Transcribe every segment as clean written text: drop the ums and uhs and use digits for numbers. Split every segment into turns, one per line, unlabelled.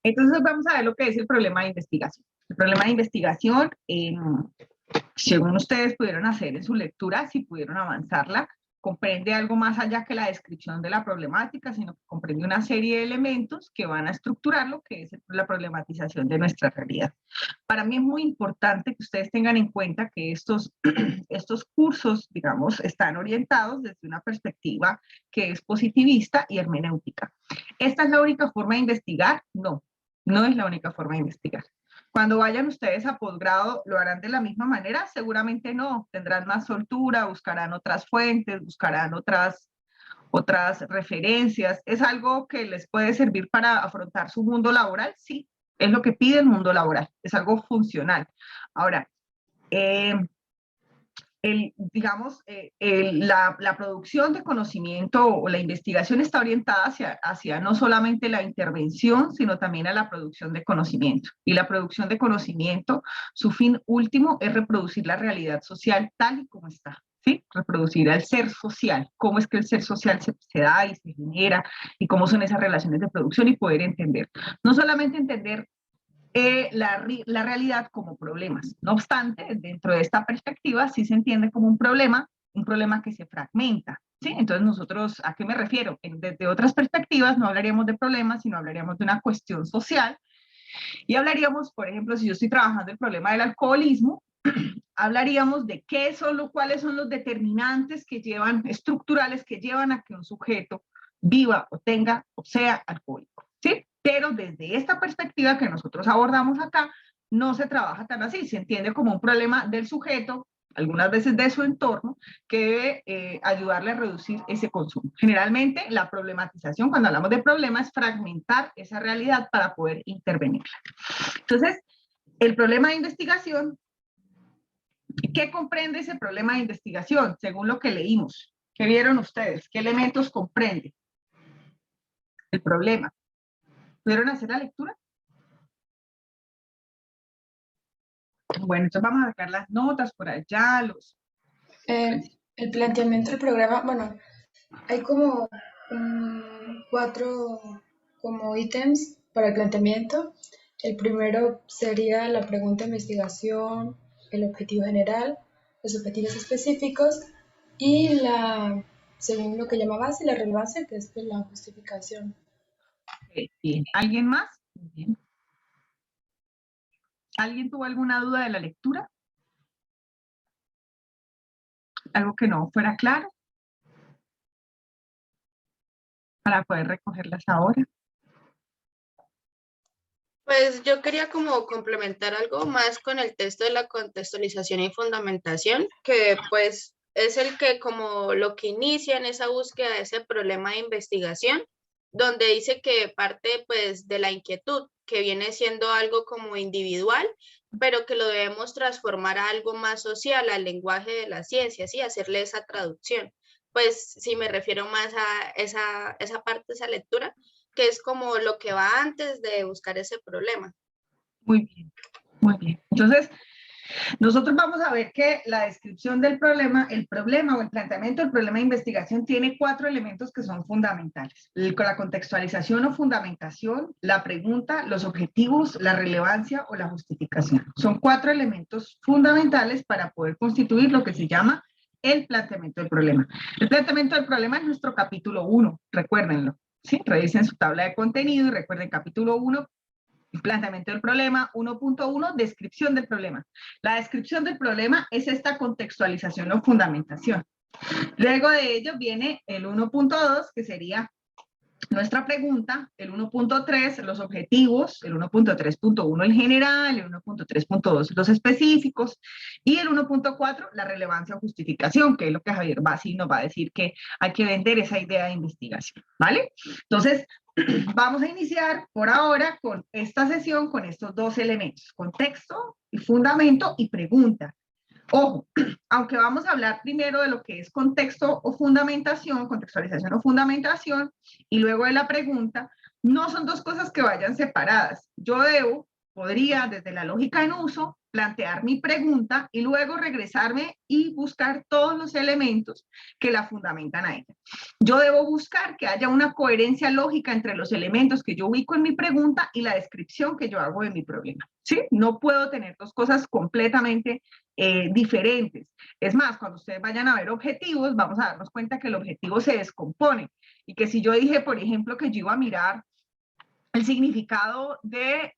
Entonces vamos a ver lo que es el problema de investigación. El problema de investigación, según ustedes pudieron hacer en su lectura, si pudieron avanzarla, comprende algo más allá que la descripción de la problemática, sino que comprende una serie de elementos que van a estructurar lo que es la problematización de nuestra realidad. Para mí es muy importante que ustedes tengan en cuenta que estos cursos, digamos, están orientados desde una perspectiva que es positivista y hermenéutica. ¿Esta es la única forma de investigar? No, no es la única forma de investigar. Cuando vayan ustedes a posgrado, ¿lo harán de la misma manera? Seguramente no, tendrán más soltura, buscarán otras fuentes, buscarán otras referencias. ¿Es algo que les puede servir para afrontar su mundo laboral? Sí, es lo que pide el mundo laboral, es algo funcional. Ahora, la producción de conocimiento o la investigación está orientada hacia no solamente la intervención, sino también a la producción de conocimiento. Y la producción de conocimiento, su fin último es reproducir la realidad social tal y como está. ¿Sí? Reproducir al ser social, cómo es que el ser social se da y se genera, y cómo son esas relaciones de producción, y poder entender. No solamente entender la realidad como problemas. No obstante, dentro de esta perspectiva sí se entiende como un problema que se fragmenta. ¿Sí? Entonces nosotros, ¿a qué me refiero? Desde otras perspectivas no hablaríamos de problemas, sino hablaríamos de una cuestión social, y hablaríamos, por ejemplo, si yo estoy trabajando el problema del alcoholismo, hablaríamos de cuáles son los determinantes estructurales que llevan a que un sujeto viva o tenga o sea alcohólico. ¿Sí? Pero desde esta perspectiva que nosotros abordamos acá, no se trabaja tan así, se entiende como un problema del sujeto, algunas veces de su entorno, que debe ayudarle a reducir ese consumo. Generalmente la problematización, cuando hablamos de problema, es fragmentar esa realidad para poder intervenirla. Entonces, el problema de investigación, ¿qué comprende ese problema de investigación? Según lo que leímos, ¿qué vieron ustedes? ¿Qué elementos comprende el problema? ¿Pudieron hacer la lectura? Bueno, entonces vamos a sacar las notas por allá.
El planteamiento del programa, bueno, hay como 4 como ítems para el planteamiento. El primero sería la pregunta de investigación, el objetivo general, los objetivos específicos y según lo que llama base, la relevancia, que es pues, la justificación.
Bien. ¿Alguien más? Bien. ¿Alguien tuvo alguna duda de la lectura? ¿Algo que no fuera claro? Para poder recogerlas ahora.
Pues yo quería como complementar algo más con el texto de la contextualización y fundamentación, que pues es el que como lo que inicia en esa búsqueda de ese problema de investigación, donde dice que parte pues de la inquietud, que viene siendo algo como individual, pero que lo debemos transformar a algo más social, al lenguaje de la ciencia, ¿sí? Hacerle esa traducción. Pues si me refiero más a esa parte, esa lectura, que es como lo que va antes de buscar ese problema.
Muy bien, muy bien. Entonces, nosotros vamos a ver que la descripción del problema, el problema o el planteamiento del problema de investigación tiene 4 elementos que son fundamentales. La contextualización o fundamentación, la pregunta, los objetivos, la relevancia o la justificación. Son 4 elementos fundamentales para poder constituir lo que se llama el planteamiento del problema. El planteamiento del problema es nuestro capítulo 1, recuérdenlo. ¿Sí? Revisen su tabla de contenido y recuerden capítulo 1, planteamiento del problema, 1.1, descripción del problema. La descripción del problema es esta contextualización o fundamentación. Luego de ello viene el 1.2, que sería nuestra pregunta, el 1.3, los objetivos, el 1.3.1 el general, el 1.3.2 los específicos, y el 1.4 la relevancia o justificación, que es lo que Javier Bassi nos va a decir que hay que vender esa idea de investigación, ¿vale? Entonces, vamos a iniciar por ahora con esta sesión con estos 2 elementos, contexto y fundamento y pregunta. Ojo, aunque vamos a hablar primero de lo que es contexto o fundamentación, contextualización o fundamentación, y luego de la pregunta, no son 2 cosas que vayan separadas. Yo podría, desde la lógica en uso, plantear mi pregunta y luego regresarme y buscar todos los elementos que la fundamentan a ella. Yo debo buscar que haya una coherencia lógica entre los elementos que yo ubico en mi pregunta y la descripción que yo hago de mi problema, ¿sí? No puedo tener dos cosas completamente diferentes. Es más, cuando ustedes vayan a ver objetivos, vamos a darnos cuenta que el objetivo se descompone y que si yo dije, por ejemplo, que yo iba a mirar el significado de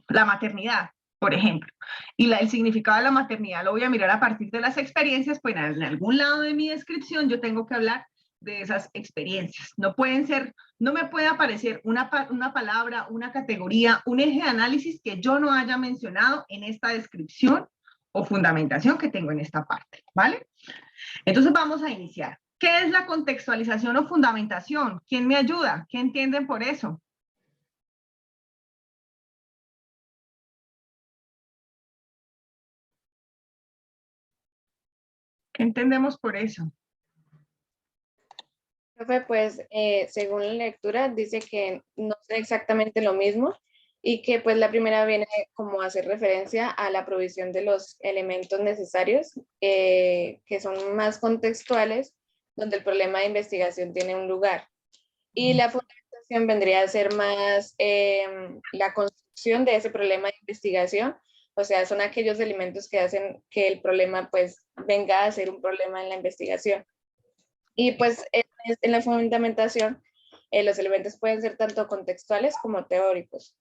la maternidad, por ejemplo, y el significado de la maternidad lo voy a mirar a partir de las experiencias, pues en algún lado de mi descripción yo tengo que hablar de esas experiencias. No pueden ser, no me puede aparecer una palabra, una categoría, un eje de análisis que yo no haya mencionado en esta descripción o fundamentación que tengo en esta parte, ¿vale? Entonces vamos a iniciar. ¿Qué es la contextualización o fundamentación? ¿Quién me ayuda? ¿Qué entienden por eso? ¿Qué entendemos por eso?
Profe, pues según la lectura dice que no es exactamente lo mismo y que pues la primera viene como a hacer referencia a la provisión de los elementos necesarios que son más contextuales, donde el problema de investigación tiene un lugar. Y la fundamentación vendría a ser más la construcción de ese problema de investigación, o sea, son aquellos elementos que hacen que el problema pues venga a ser un problema en la investigación. Y pues en la fundamentación los elementos pueden ser tanto contextuales como teóricos.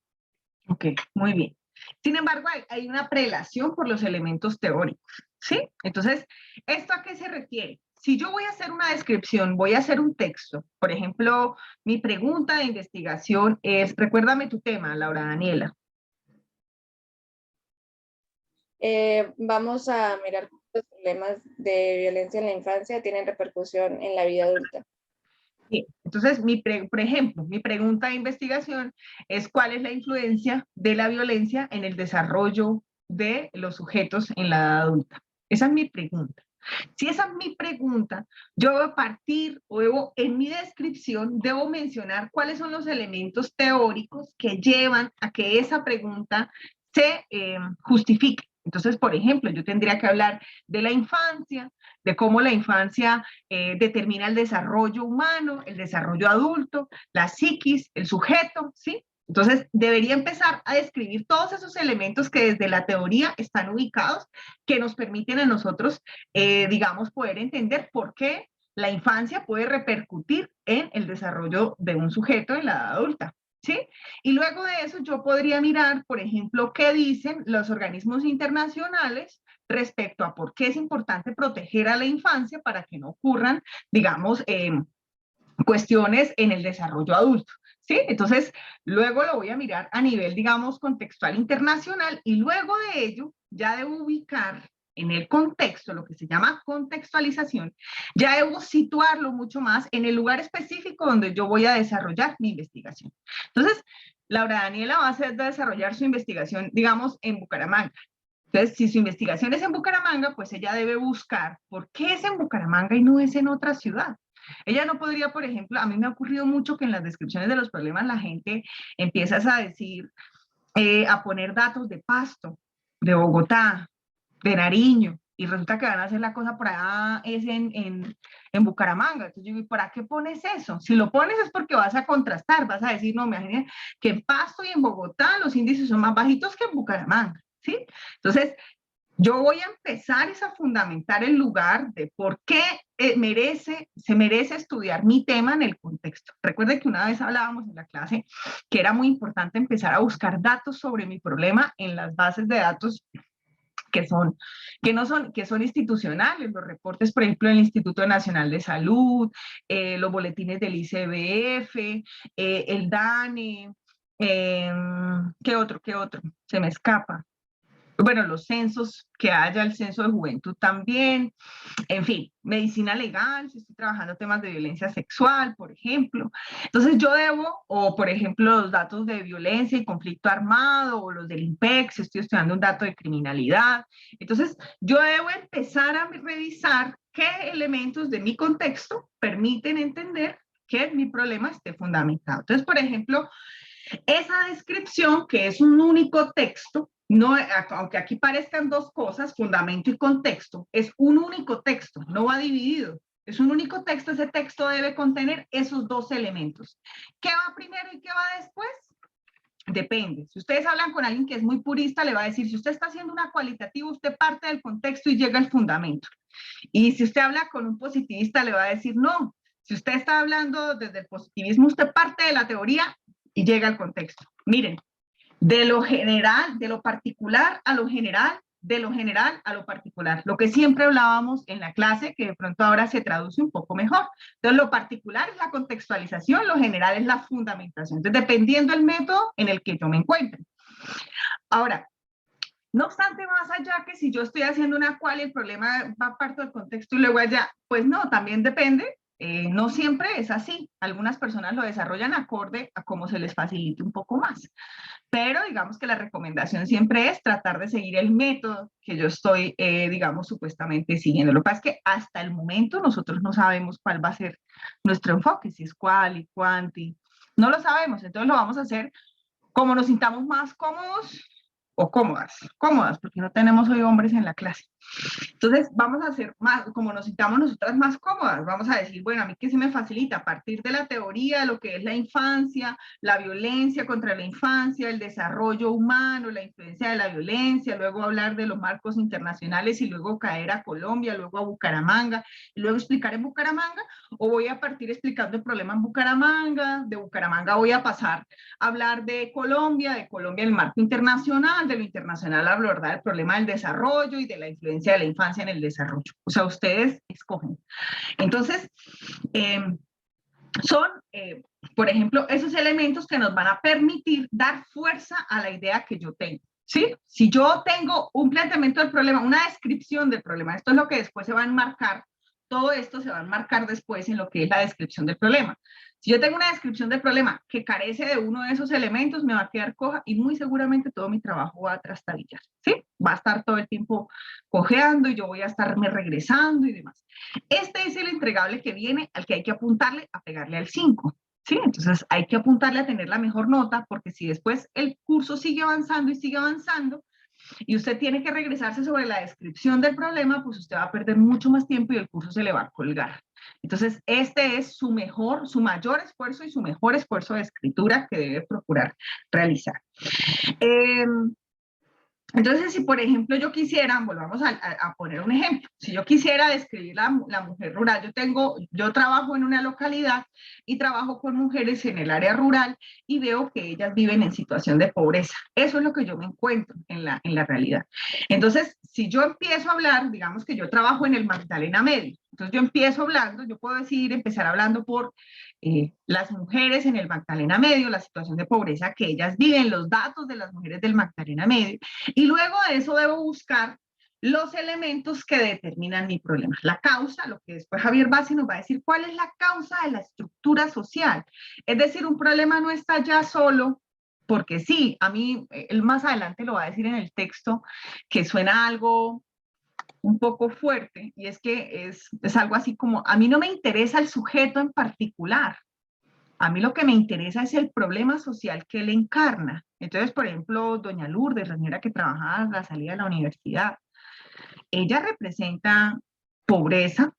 Ok, muy bien. Sin embargo, hay una prelación por los elementos teóricos, ¿sí? Entonces, ¿esto a qué se refiere? Si yo voy a hacer una descripción, voy a hacer un texto, por ejemplo, mi pregunta de investigación es, recuérdame tu tema, Laura Daniela.
Vamos a mirar cómo los problemas de violencia en la infancia tienen repercusión en la vida adulta.
Bien, entonces, por ejemplo, mi pregunta de investigación es ¿cuál es la influencia de la violencia en el desarrollo de los sujetos en la edad adulta? Esa es mi pregunta. Si esa es mi pregunta, yo debo partir o debo, en mi descripción, debo mencionar cuáles son los elementos teóricos que llevan a que esa pregunta se justifique. Entonces, por ejemplo, yo tendría que hablar de la infancia, de cómo la infancia determina el desarrollo humano, el desarrollo adulto, la psiquis, el sujeto, ¿sí? Entonces, debería empezar a describir todos esos elementos que desde la teoría están ubicados, que nos permiten a nosotros, digamos, poder entender por qué la infancia puede repercutir en el desarrollo de un sujeto en la edad adulta, ¿sí? Y luego de eso yo podría mirar, por ejemplo, qué dicen los organismos internacionales respecto a por qué es importante proteger a la infancia para que no ocurran, digamos, cuestiones en el desarrollo adulto, ¿sí? Entonces, luego lo voy a mirar a nivel, digamos, contextual internacional y luego de ello ya debo ubicar en el contexto, lo que se llama contextualización, ya debo situarlo mucho más en el lugar específico donde yo voy a desarrollar mi investigación. Entonces, Laura Daniela va a desarrollar su investigación, digamos, en Bucaramanga. Entonces, si su investigación es en Bucaramanga, pues ella debe buscar por qué es en Bucaramanga y no es en otra ciudad. Ella no podría, por ejemplo, a mí me ha ocurrido mucho que en las descripciones de los problemas la gente empieza a decir, a poner datos de Pasto, de Bogotá, de Nariño, y resulta que van a hacer la cosa por allá es en Bucaramanga. Entonces yo digo, ¿para qué pones eso? Si lo pones es porque vas a contrastar, vas a decir, no, me imagino que en Pasto y en Bogotá los índices son más bajitos que en Bucaramanga, ¿sí? Entonces, yo voy a empezar a fundamentar el lugar de por qué se merece estudiar mi tema en el contexto. Recuerde que una vez hablábamos en la clase que era muy importante empezar a buscar datos sobre mi problema en las bases de datos que son institucionales, los reportes, por ejemplo, del Instituto Nacional de Salud, los boletines del ICBF, el DANE, ¿qué otro? Se me escapa. Bueno, los censos, que haya el censo de juventud también, en fin, medicina legal, si estoy trabajando temas de violencia sexual, por ejemplo. Entonces yo debo, o por ejemplo, los datos de violencia y conflicto armado, o los del INPEC, si estoy estudiando un dato de criminalidad. Entonces yo debo empezar a revisar qué elementos de mi contexto permiten entender que mi problema esté fundamentado. Entonces, por ejemplo, Esa descripción, que es un único texto, no, aunque aquí parezcan dos cosas, fundamento y contexto, es un único texto, no va dividido. Es un único texto, ese texto debe contener esos dos elementos. ¿Qué va primero y qué va después? Depende. Si ustedes hablan con alguien que es muy purista, le va a decir, si usted está haciendo una cualitativa, usted parte del contexto y llega al fundamento. Y si usted habla con un positivista, le va a decir, no, si usted está hablando desde el positivismo, usted parte de la teoría y llega al contexto. Miren, de lo general, de lo particular a lo general, de lo general a lo particular. Lo que siempre hablábamos en la clase, que de pronto ahora se traduce un poco mejor. Entonces, lo particular es la contextualización, lo general es la fundamentación. Entonces, dependiendo del método en el que yo me encuentre. Ahora, no obstante, más allá que si yo estoy haciendo una cual y el problema va parte del contexto y luego allá, pues no, también depende. No siempre es así. Algunas personas lo desarrollan acorde a cómo se les facilite un poco más. Pero digamos que la recomendación siempre es tratar de seguir el método que yo estoy, digamos, supuestamente siguiendo. Lo que pasa es que hasta el momento nosotros no sabemos cuál va a ser nuestro enfoque, si es cuál y cuánti. No lo sabemos, entonces lo vamos a hacer como nos sintamos más cómodos o cómodas, porque no tenemos hoy hombres en la clase. Entonces, vamos a hacer más, como nos sintamos nosotras más cómodas, vamos a decir, bueno, a mí qué se me facilita, a partir de la teoría de lo que es la infancia, la violencia contra la infancia, el desarrollo humano, la influencia de la violencia, luego hablar de los marcos internacionales y luego caer a Colombia, luego a Bucaramanga, y luego explicar en Bucaramanga, o voy a partir explicando el problema en Bucaramanga, de Bucaramanga voy a pasar a hablar de Colombia en el marco internacional, de lo internacional a abordar el problema del desarrollo y de la influencia de la infancia en el desarrollo. O sea, ustedes escogen. Entonces, son, por ejemplo, esos elementos que nos van a permitir dar fuerza a la idea que yo tengo. ¿Sí? Si yo tengo un planteamiento del problema, una descripción del problema, esto es lo que después se va a enmarcar, todo esto se va a enmarcar después en lo que es la descripción del problema. Si yo tengo una descripción del problema que carece de uno de esos elementos, me va a quedar coja y muy seguramente todo mi trabajo va a trastabillar, ¿sí? Va a estar todo el tiempo cojeando y yo voy a estarme regresando y demás. Este es el entregable que viene al que hay que apuntarle a pegarle al 5. ¿Sí? Entonces hay que apuntarle a tener la mejor nota, porque si después el curso sigue avanzando y usted tiene que regresarse sobre la descripción del problema, pues usted va a perder mucho más tiempo y el curso se le va a colgar. Entonces este es su mayor esfuerzo y su mejor esfuerzo de escritura que debe procurar realizar. Entonces, si por ejemplo yo quisiera, volvamos a poner un ejemplo, si yo quisiera describir la mujer rural, yo trabajo en una localidad y trabajo con mujeres en el área rural y veo que ellas viven en situación de pobreza. Eso es lo que yo me encuentro en la realidad. Entonces, si yo empiezo a hablar, digamos que yo trabajo en el Magdalena Medio, entonces yo empiezo hablando, yo puedo empezar hablando por las mujeres en el Magdalena Medio, la situación de pobreza que ellas viven, los datos de las mujeres del Magdalena Medio, y luego de eso debo buscar los elementos que determinan mi problema. La causa, lo que después Javier Bassi nos va a decir, ¿cuál es la causa de la estructura social? Es decir, un problema no está ya solo, porque sí, a mí, él más adelante lo va a decir en el texto, que suena algo un poco fuerte, y es que es algo así como, a mí no me interesa el sujeto en particular, a mí lo que me interesa es el problema social que él encarna. Entonces, por ejemplo, doña Lourdes, la señora que trabajaba a la salida de la universidad, ella representa pobreza,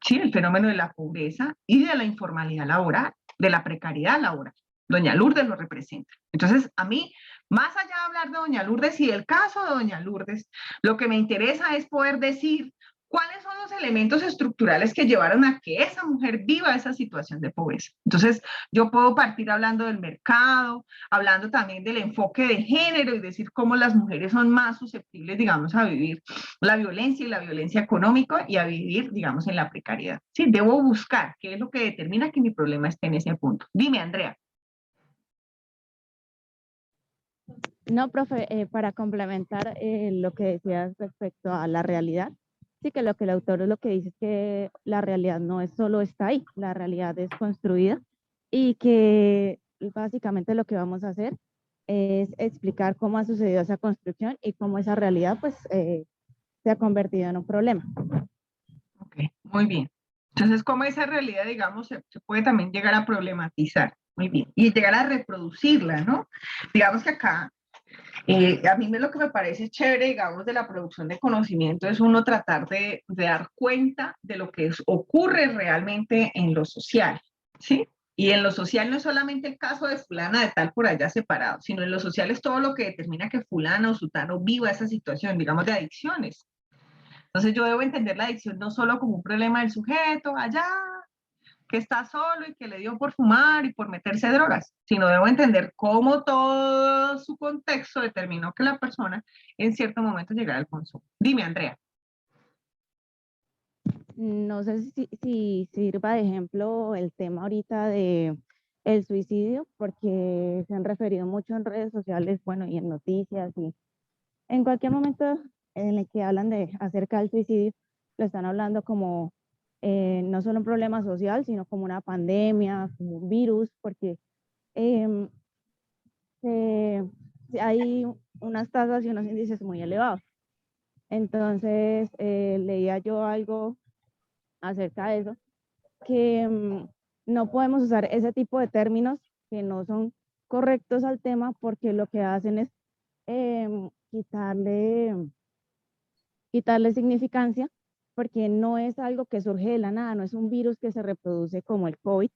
¿sí? El fenómeno de la pobreza y de la informalidad laboral, de la precariedad laboral. Doña Lourdes lo representa. Entonces, a mí, más allá de hablar de doña Lourdes y del caso de doña Lourdes, lo que me interesa es poder decir cuáles son los elementos estructurales que llevaron a que esa mujer viva esa situación de pobreza. Entonces, yo puedo partir hablando del mercado, hablando también del enfoque de género y decir cómo las mujeres son más susceptibles, digamos, a vivir la violencia y la violencia económica y a vivir, digamos, en la precariedad. Sí, debo buscar qué es lo que determina que mi problema esté en ese punto. Dime, Andrea.
No, profe, para complementar lo que decías respecto a la realidad, sí que lo que el autor es lo que dice es que la realidad no es solo está ahí, la realidad es construida y que básicamente lo que vamos a hacer es explicar cómo ha sucedido esa construcción y cómo esa realidad pues se ha convertido en un problema.
Ok, muy bien. Entonces, cómo esa realidad, digamos, se puede también llegar a problematizar. muy bien. Y llegar a reproducirla, ¿no? Digamos que acá, a mí lo que me parece chévere, digamos, de la producción de conocimiento es uno tratar de dar cuenta de lo que ocurre realmente en lo social, ¿sí? Y en lo social no es solamente el caso de fulana de tal por allá separado, sino en lo social es todo lo que determina que fulana o sutano viva esa situación, digamos, de adicciones. Entonces yo debo entender la adicción no solo como un problema del sujeto allá, que está solo y que le dio por fumar y por meterse drogas, sino debo entender cómo todo su contexto determinó que la persona en cierto momento llegara al consumo. Dime, Andrea.
No sé si sirva de ejemplo el tema ahorita de el suicidio, porque se han referido mucho en redes sociales, bueno, y en noticias, y en cualquier momento en el que hablan de acerca del suicidio, lo están hablando como no solo un problema social, sino como una pandemia, como un virus, porque em, hay unas tasas y unos índices muy elevados. Entonces, leía yo algo acerca de eso, que no podemos usar ese tipo de términos que no son correctos al tema, porque lo que hacen es quitarle significancia, porque no es algo que surge de la nada, no es un virus que se reproduce como el COVID,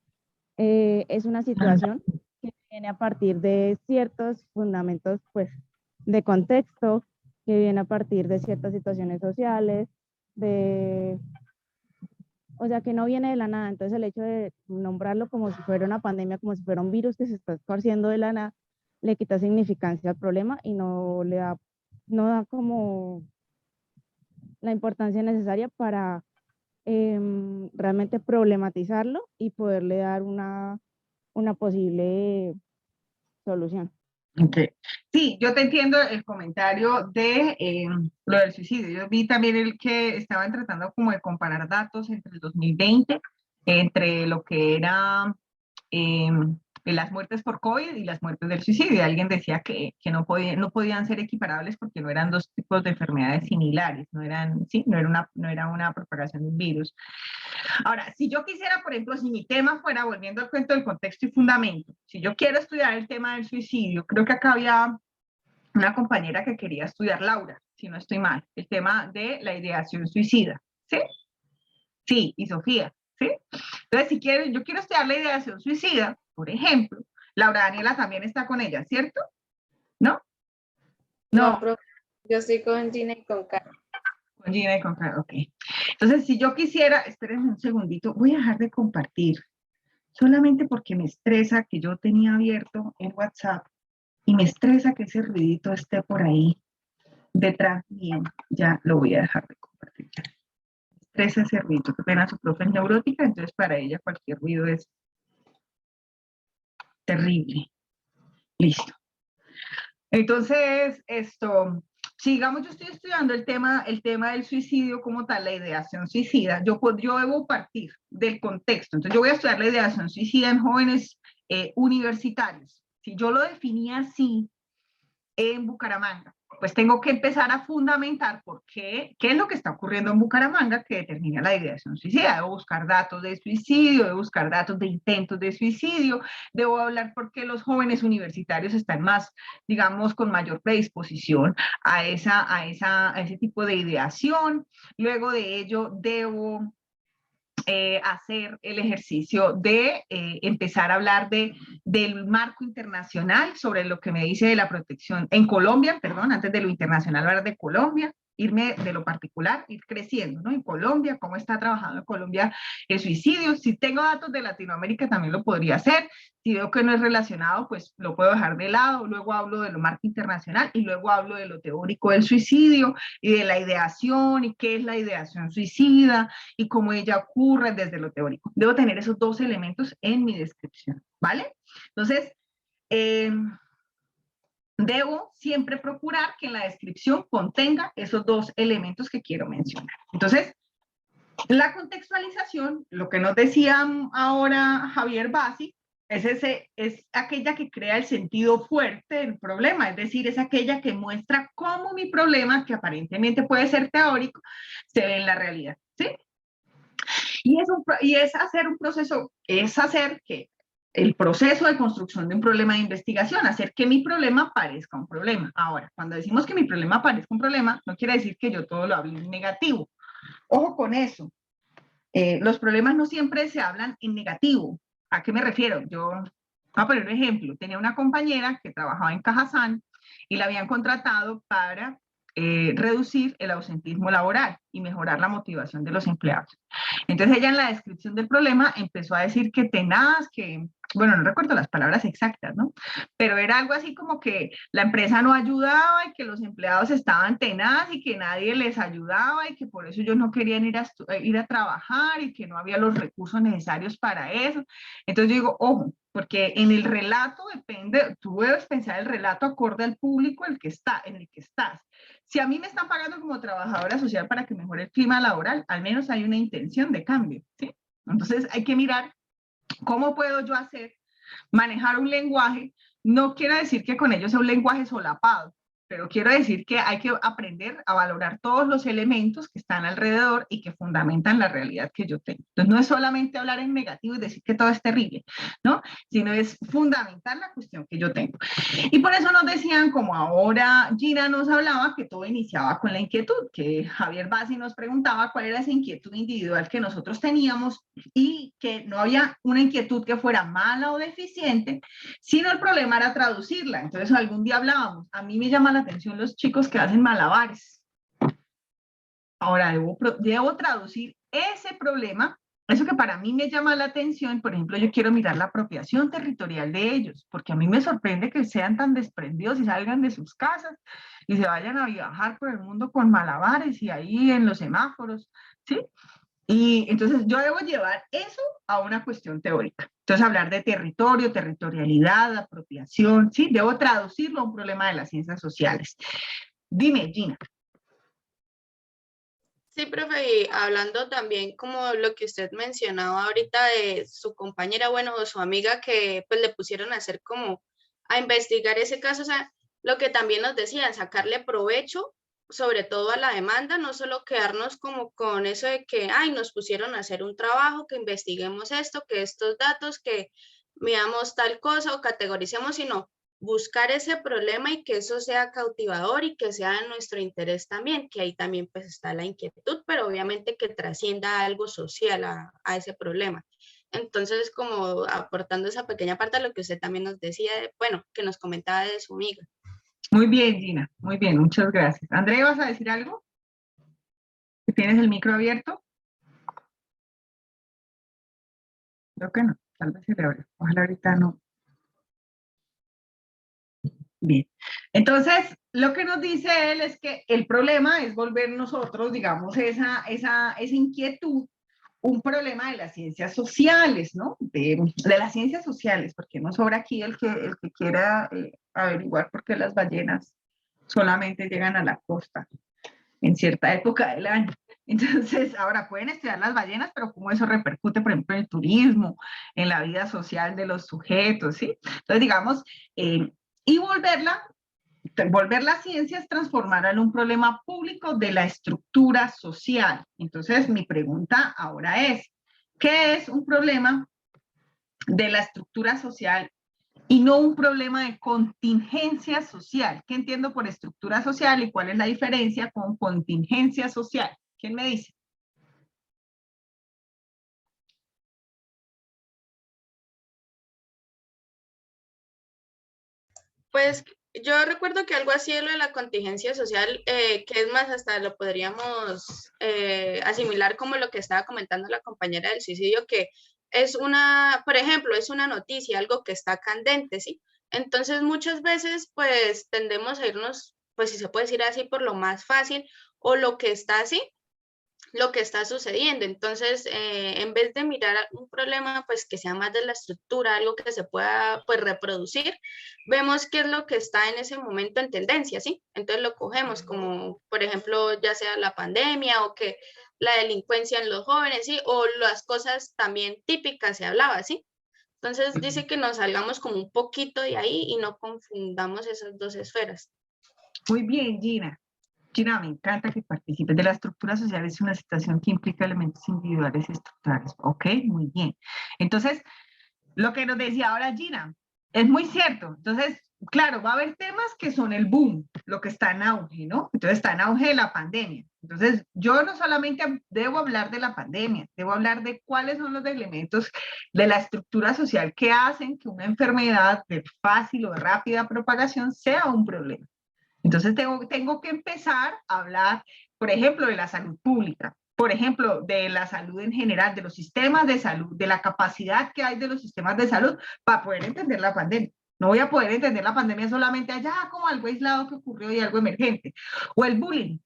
es una situación que viene a partir de ciertos fundamentos, pues, de contexto, que viene a partir de ciertas situaciones sociales, o sea, que no viene de la nada. Entonces el hecho de nombrarlo como si fuera una pandemia, como si fuera un virus que se está esparciendo de la nada, le quita significancia al problema y no da como la importancia necesaria para realmente problematizarlo y poderle dar una posible solución.
Okay. Sí, yo te entiendo el comentario de lo del suicidio. Yo vi también el que estaban tratando como de comparar datos entre el 2020, entre lo que era las muertes por COVID y las muertes del suicidio. Y alguien decía que no podían ser equiparables porque no eran dos tipos de enfermedades similares, no era una propagación de un virus. Ahora, si yo quisiera, por ejemplo, si mi tema fuera, volviendo al cuento del contexto y fundamento, si yo quiero estudiar el tema del suicidio, creo que acá había una compañera que quería estudiar, Laura, si no estoy mal, el tema de la ideación suicida, ¿sí? Sí, y Sofía, ¿sí? Entonces, si quiero, yo quiero estudiar la ideación suicida, por ejemplo, Laura Daniela también está con ella, ¿cierto? ¿No?
No, profe, yo estoy con Gina y con Karen.
Con Gina y con Karen, ok. Entonces, si yo quisiera, espérenme un segundito, voy a dejar de compartir, solamente porque me estresa que yo tenía abierto en WhatsApp y me estresa que ese ruidito esté por ahí detrás mío. Ya lo voy a dejar de compartir. Ya. Me estresa ese ruidito, que pena, su profe es neurótica, entonces para ella cualquier ruido es terrible. Listo. Entonces, sigamos, yo estoy estudiando el tema del suicidio como tal, la ideación suicida. Yo debo partir del contexto. Entonces, yo voy a estudiar la ideación suicida en jóvenes universitarios. Si yo lo definía así en Bucaramanga, pues tengo que empezar a fundamentar por qué es lo que está ocurriendo en Bucaramanga que determina la ideación suicida. Debo buscar datos de suicidio, debo buscar datos de intentos de suicidio, debo hablar por qué los jóvenes universitarios están más, digamos, con mayor predisposición a ese tipo de ideación. Luego de ello, debo hacer el ejercicio de empezar a hablar del marco internacional sobre lo que me dice de la protección en Colombia, perdón, antes de lo internacional, hablar de Colombia, irme de lo particular, ir creciendo, ¿no? En Colombia, cómo está trabajando en Colombia el suicidio. Si tengo datos de Latinoamérica también lo podría hacer. Si veo que no es relacionado, pues lo puedo dejar de lado. Luego hablo de lo marco internacional y luego hablo de lo teórico del suicidio y de la ideación y qué es la ideación suicida y cómo ella ocurre desde lo teórico. Debo tener esos dos elementos en mi descripción, ¿vale? Entonces, debo siempre procurar que en la descripción contenga esos dos elementos que quiero mencionar. Entonces, la contextualización, lo que nos decía ahora Javier Bassi, es aquella que crea el sentido fuerte del problema, es decir, es aquella que muestra cómo mi problema, que aparentemente puede ser teórico, se ve en la realidad, ¿sí? Y es hacer un proceso, es hacer que el proceso de construcción de un problema de investigación, hacer que mi problema parezca un problema. Ahora, cuando decimos que mi problema parezca un problema, no quiere decir que yo todo lo hable en negativo. Ojo con eso. Los problemas no siempre se hablan en negativo. ¿A qué me refiero? Yo voy a poner un ejemplo. Tenía una compañera que trabajaba en Cajazán y la habían contratado para reducir el ausentismo laboral y mejorar la motivación de los empleados. Entonces ella en la descripción del problema empezó a decir que tenaz, que, bueno, no recuerdo las palabras exactas, ¿no? Pero era algo así como que la empresa no ayudaba y que los empleados estaban tenaz y que nadie les ayudaba y que por eso ellos no querían ir a trabajar y que no había los recursos necesarios para eso. Entonces yo digo, ojo, porque en el relato depende, tú debes pensar el relato acorde al público en el que estás. Si a mí me están pagando como trabajadora social para que mejore el clima laboral, al menos hay una intención de cambio, ¿sí? Entonces hay que mirar cómo puedo yo manejar un lenguaje. No quiere decir que con ello sea un lenguaje solapado, pero quiero decir que hay que aprender a valorar todos los elementos que están alrededor y que fundamentan la realidad que yo tengo. Entonces no es solamente hablar en negativo y decir que todo es terrible, ¿no? Sino es fundamentar la cuestión que yo tengo. Y por eso nos decían, como ahora Gina nos hablaba, que todo iniciaba con la inquietud, que Javier Bassi nos preguntaba cuál era esa inquietud individual que nosotros teníamos y que no había una inquietud que fuera mala o deficiente, sino el problema era traducirla. Entonces algún día hablábamos, a mí me llama la atención los chicos que hacen malabares. Ahora debo traducir ese problema, eso que para mí me llama la atención. Por ejemplo, yo quiero mirar la apropiación territorial de ellos, porque a mí me sorprende que sean tan desprendidos y salgan de sus casas y se vayan a viajar por el mundo con malabares y ahí en los semáforos, ¿sí? Y entonces yo debo llevar eso a una cuestión teórica. Entonces hablar de territorio, territorialidad, apropiación, ¿sí? Debo traducirlo a un problema de las ciencias sociales. Dime, Gina.
Sí, profe, y hablando también como lo que usted mencionaba ahorita de su compañera, bueno, o su amiga que pues le pusieron a hacer como a investigar ese caso, o sea, lo que también nos decían, sacarle provecho, sobre todo a la demanda, no solo quedarnos como con eso de que, ay, nos pusieron a hacer un trabajo, que investiguemos esto, que estos datos, que veamos tal cosa o categoricemos, sino buscar ese problema y que eso sea cautivador y que sea de nuestro interés también, que ahí también pues está la inquietud, pero obviamente que trascienda algo social a ese problema. Entonces, como aportando esa pequeña parte a lo que usted también nos decía, bueno, que nos comentaba de su amiga.
Muy bien, Gina, muy bien, muchas gracias. Andrea, ¿vas a decir algo? ¿Tienes el micro abierto? Creo que no, tal vez se le abre. Ojalá ahorita no. Bien, entonces lo que nos dice él es que el problema es volver nosotros, digamos, esa inquietud, un problema de las ciencias sociales, ¿no? De las ciencias sociales, porque no sobra aquí el que quiera averiguar por qué las ballenas solamente llegan a la costa en cierta época del año. Entonces, ahora pueden estudiar las ballenas, pero cómo eso repercute, por ejemplo, en el turismo, en la vida social de los sujetos, ¿sí? Entonces, digamos, y volver las ciencias, transformarla en un problema público de la estructura social. Entonces, mi pregunta ahora es, ¿qué es un problema de la estructura social y no un problema de contingencia social? ¿Qué entiendo por estructura social y cuál es la diferencia con contingencia social? ¿Quién me dice?
Pues yo recuerdo que algo así de lo de la contingencia social, que es más, hasta lo podríamos asimilar como lo que estaba comentando la compañera del suicidio, que es una, por ejemplo, es una noticia, algo que está candente, ¿sí? Entonces muchas veces pues tendemos a irnos, pues si se puede decir así, por lo más fácil o lo que está así, lo que está sucediendo. Entonces, en vez de mirar un problema, pues que sea más de la estructura, algo que se pueda pues reproducir, vemos qué es lo que está en ese momento en tendencia, ¿sí? Entonces lo cogemos como, por ejemplo, ya sea la pandemia o que la delincuencia en los jóvenes, ¿sí? O las cosas también típicas se hablaba, ¿sí? Entonces dice que nos salgamos como un poquito de ahí y no confundamos esas dos esferas.
Muy bien, Gina. Gina, me encanta que participes. De la estructura social es una situación que implica elementos individuales y estructurales. Ok, muy bien. Entonces, Lo que nos decía ahora Gina, es muy cierto. Entonces, claro, va a haber temas que son el boom, lo que está en auge, ¿no? Entonces está en auge de la pandemia. Entonces, yo no solamente debo hablar de la pandemia, debo hablar de cuáles son los elementos de la estructura social que hacen que una enfermedad de fácil o de rápida propagación sea un problema. Entonces, tengo que empezar a hablar, por ejemplo, de la salud pública, por ejemplo, de la salud en general, de los sistemas de salud, de la capacidad que hay de los sistemas de salud para poder entender la pandemia. No voy a poder entender la pandemia solamente allá como algo aislado que ocurrió y algo emergente. O el bullying.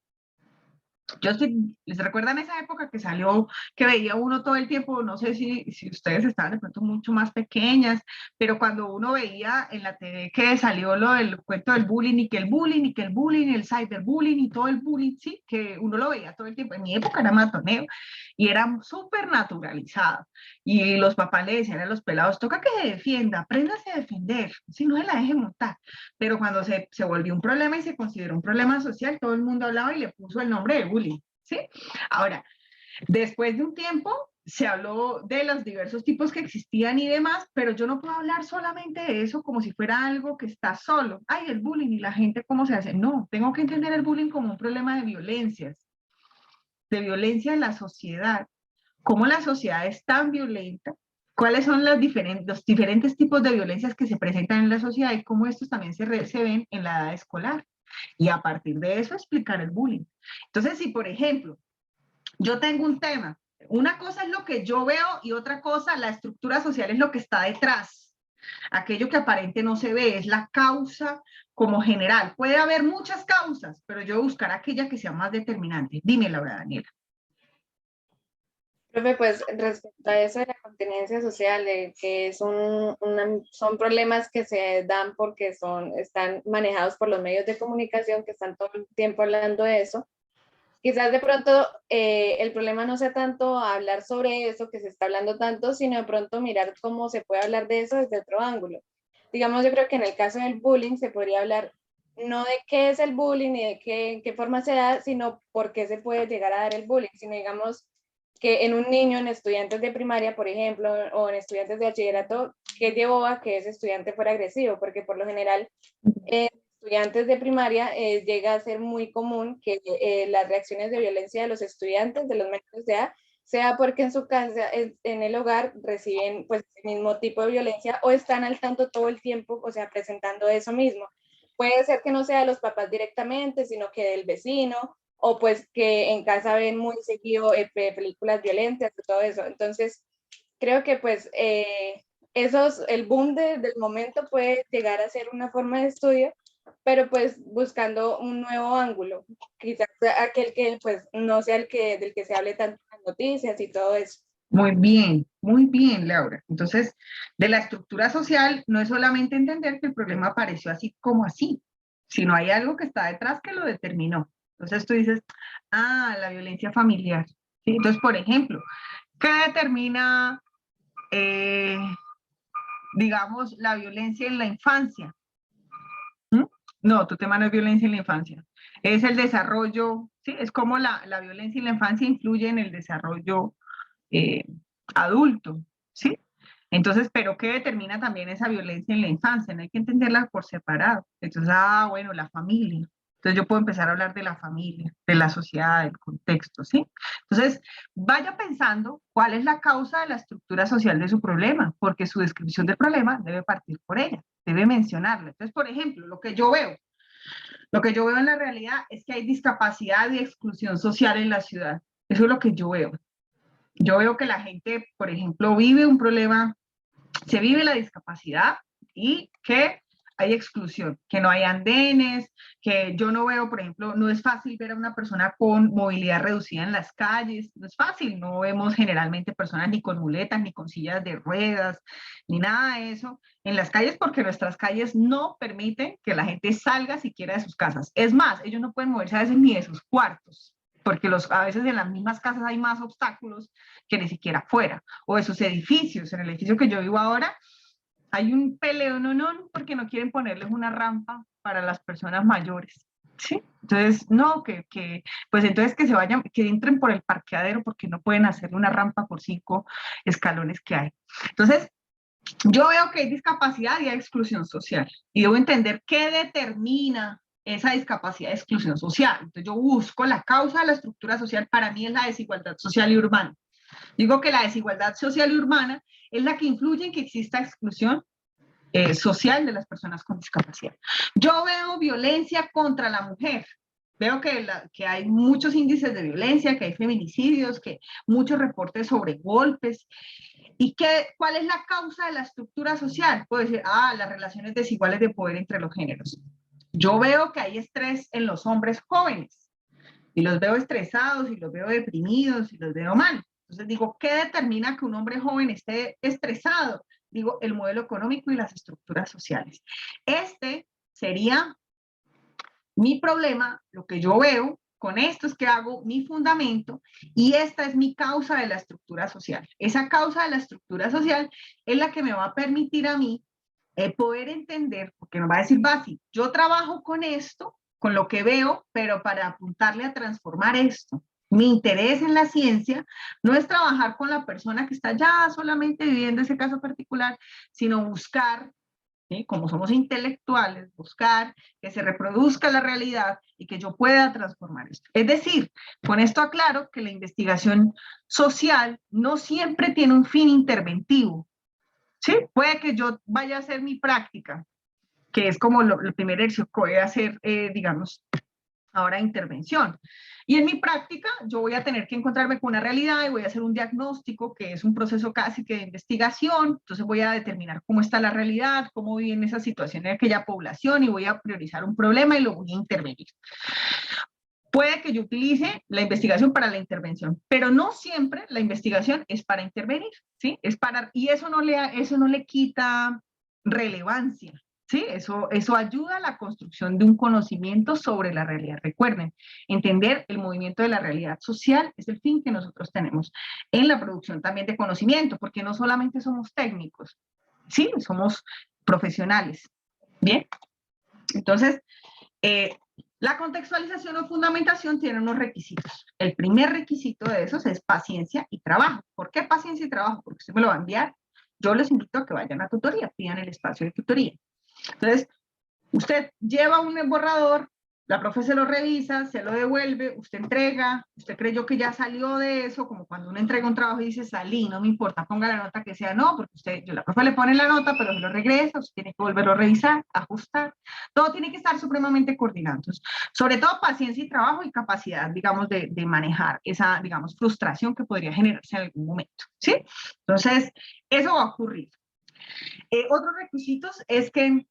¿Les recuerdan esa época que salió, que veía uno todo el tiempo? No sé si ustedes estaban de pronto mucho más pequeñas, pero cuando uno veía en la TV que salió lo del cuento del bullying y que el bullying y que el bullying, el cyberbullying y todo el bullying, sí, que uno lo veía todo el tiempo. En mi época era matoneo y era súper naturalizado. Y los papás le decían a los pelados, toca que se defienda, apréndase a defender, si no se la deje montar. Pero cuando se volvió un problema y se consideró un problema social, todo el mundo hablaba y le puso el nombre de bullying, ¿sí? Ahora, después de un tiempo, se habló de los diversos tipos que existían y demás, pero yo no puedo hablar solamente de eso como si fuera algo que está solo. Ay, el bullying y la gente cómo se hace. No, tengo que entender el bullying como un problema de violencia en la sociedad. Cómo la sociedad es tan violenta, cuáles son los diferentes tipos de violencias que se presentan en la sociedad y cómo estos también se ven en la edad escolar. Y a partir de eso explicar el bullying. Entonces, si por ejemplo, yo tengo un tema, una cosa es lo que yo veo y otra cosa, la estructura social es lo que está detrás. Aquello que aparente no se ve es la causa como general. Puede haber muchas causas, pero yo buscar aquella que sea más determinante. Dime, Laura Daniela.
Profe, pues respecto a eso de la contingencia social, de que son problemas que se dan porque están manejados por los medios de comunicación que están todo el tiempo hablando de eso. Quizás de pronto el problema no sea tanto hablar sobre eso que se está hablando tanto, sino de pronto mirar cómo se puede hablar de eso desde otro ángulo. Digamos, yo creo que en el caso del bullying se podría hablar no de qué es el bullying ni de qué forma se da, sino por qué se puede llegar a dar el bullying, sino digamos que en un niño, en estudiantes de primaria, por ejemplo, o en estudiantes de bachillerato, ¿qué llevó a que ese estudiante fuera agresivo? Porque por lo general, estudiantes de primaria llega a ser muy común que las reacciones de violencia de los estudiantes, de los menores de edad, sea porque en su casa, en el hogar, reciben pues el mismo tipo de violencia o están al tanto todo el tiempo, o sea, presentando eso mismo. Puede ser que no sea de los papás directamente, sino que del vecino, o pues que en casa ven muy seguido películas violentas y todo eso. Entonces, creo que pues el boom del momento puede llegar a ser una forma de estudio, pero pues buscando un nuevo ángulo, quizás aquel que pues no sea del que se hable tanto en las noticias y todo eso.
Muy bien, Laura. Entonces, de la estructura social no es solamente entender que el problema apareció así como así, sino hay algo que está detrás que lo determinó. Entonces tú dices, la violencia familiar. ¿Sí? Entonces, por ejemplo, ¿qué determina, digamos, la violencia en la infancia? No, tu tema no es violencia en la infancia. Es el desarrollo, ¿sí? Es como la violencia en la infancia influye en el desarrollo adulto, ¿sí? Entonces, ¿pero qué determina también esa violencia en la infancia? No hay que entenderla por separado. Entonces, bueno, la familia. Entonces yo puedo empezar a hablar de la familia, de la sociedad, del contexto, ¿sí? Entonces, vaya pensando cuál es la causa de la estructura social de su problema, porque su descripción del problema debe partir por ella, debe mencionarla. Entonces, por ejemplo, lo que yo veo en la realidad es que hay discapacidad y exclusión social en la ciudad. Eso es lo que yo veo. Yo veo que la gente, por ejemplo, vive un problema, se vive la discapacidad y que hay exclusión, que no hay andenes, que yo no veo, por ejemplo, no es fácil ver a una persona con movilidad reducida en las calles, no es fácil, no vemos generalmente personas ni con muletas, ni con sillas de ruedas, ni nada de eso en las calles porque nuestras calles no permiten que la gente salga siquiera de sus casas. Es más, ellos no pueden moverse a veces ni de sus cuartos, porque a veces en las mismas casas hay más obstáculos que ni siquiera afuera, o de sus edificios. En el edificio que yo vivo ahora, hay un peleo, porque no quieren ponerles una rampa para las personas mayores, ¿sí? Entonces, no, pues entonces que se vayan, que entren por el parqueadero porque no pueden hacer una rampa por 5 escalones que hay. Entonces, Yo veo que hay discapacidad y hay exclusión social. Y debo entender qué determina esa discapacidad de exclusión social. Entonces yo busco la causa de la estructura social, para mí es la desigualdad social y urbana. Digo que la desigualdad social y urbana es la que influye en que exista exclusión social de las personas con discapacidad. Yo veo violencia contra la mujer. Veo que hay muchos índices de violencia, que hay feminicidios, que muchos reportes sobre golpes. ¿Y cuál es la causa de la estructura social? Puedo decir, las relaciones desiguales de poder entre los géneros. Yo veo que hay estrés en los hombres jóvenes, y los veo estresados, y los veo deprimidos, y los veo mal. Entonces digo, ¿qué determina que un hombre joven esté estresado? Digo, el modelo económico y las estructuras sociales. Este sería mi problema, lo que yo veo. Con esto es que hago mi fundamento, y esta es mi causa de la estructura social. Esa causa de la estructura social es la que me va a permitir a mí poder entender, porque nos va a decir, Basi, yo trabajo con esto, con lo que veo, pero para apuntarle a transformar esto. Mi interés en la ciencia no es trabajar con la persona que está ya solamente viviendo ese caso particular, sino buscar, ¿sí?, como somos intelectuales, buscar que se reproduzca la realidad y que yo pueda transformar esto. Es decir, con esto aclaro que la investigación social no siempre tiene un fin interventivo. Sí, puede que yo vaya a hacer mi práctica, que es como el primer ejercicio que voy a hacer, digamos, ahora intervención. Y en mi práctica yo voy a tener que encontrarme con una realidad y voy a hacer un diagnóstico, que es un proceso casi que de investigación. Entonces voy a determinar cómo está la realidad, cómo vive en esa situación en aquella población, y voy a priorizar un problema y lo voy a intervenir. Puede que yo utilice la investigación para la intervención, pero no siempre la investigación es para intervenir, ¿sí? Y eso no le quita relevancia, ¿sí? Eso ayuda a la construcción de un conocimiento sobre la realidad. Recuerden, entender el movimiento de la realidad social es el fin que nosotros tenemos en la producción también de conocimiento, porque no solamente somos técnicos, ¿sí? Somos profesionales, ¿bien? Entonces, la contextualización o fundamentación tiene unos requisitos. El primer requisito de esos es paciencia y trabajo. ¿Por qué paciencia y trabajo? Porque usted me lo va a enviar. Yo les invito a que vayan a tutoría, pidan el espacio de tutoría. Entonces, usted lleva un borrador, la profe se lo revisa, se lo devuelve, usted entrega, usted creyó que ya salió de eso, como cuando uno entrega un trabajo y dice, salí, no me importa, ponga la nota que sea, no, porque la profe le pone la nota, pero se lo regresa, usted tiene que volverlo a revisar, ajustar, todo tiene que estar supremamente coordinado. Entonces, sobre todo paciencia y trabajo y capacidad, digamos, de manejar esa, digamos, frustración que podría generarse en algún momento, ¿sí? Entonces, eso va a ocurrir. Otros requisitos es que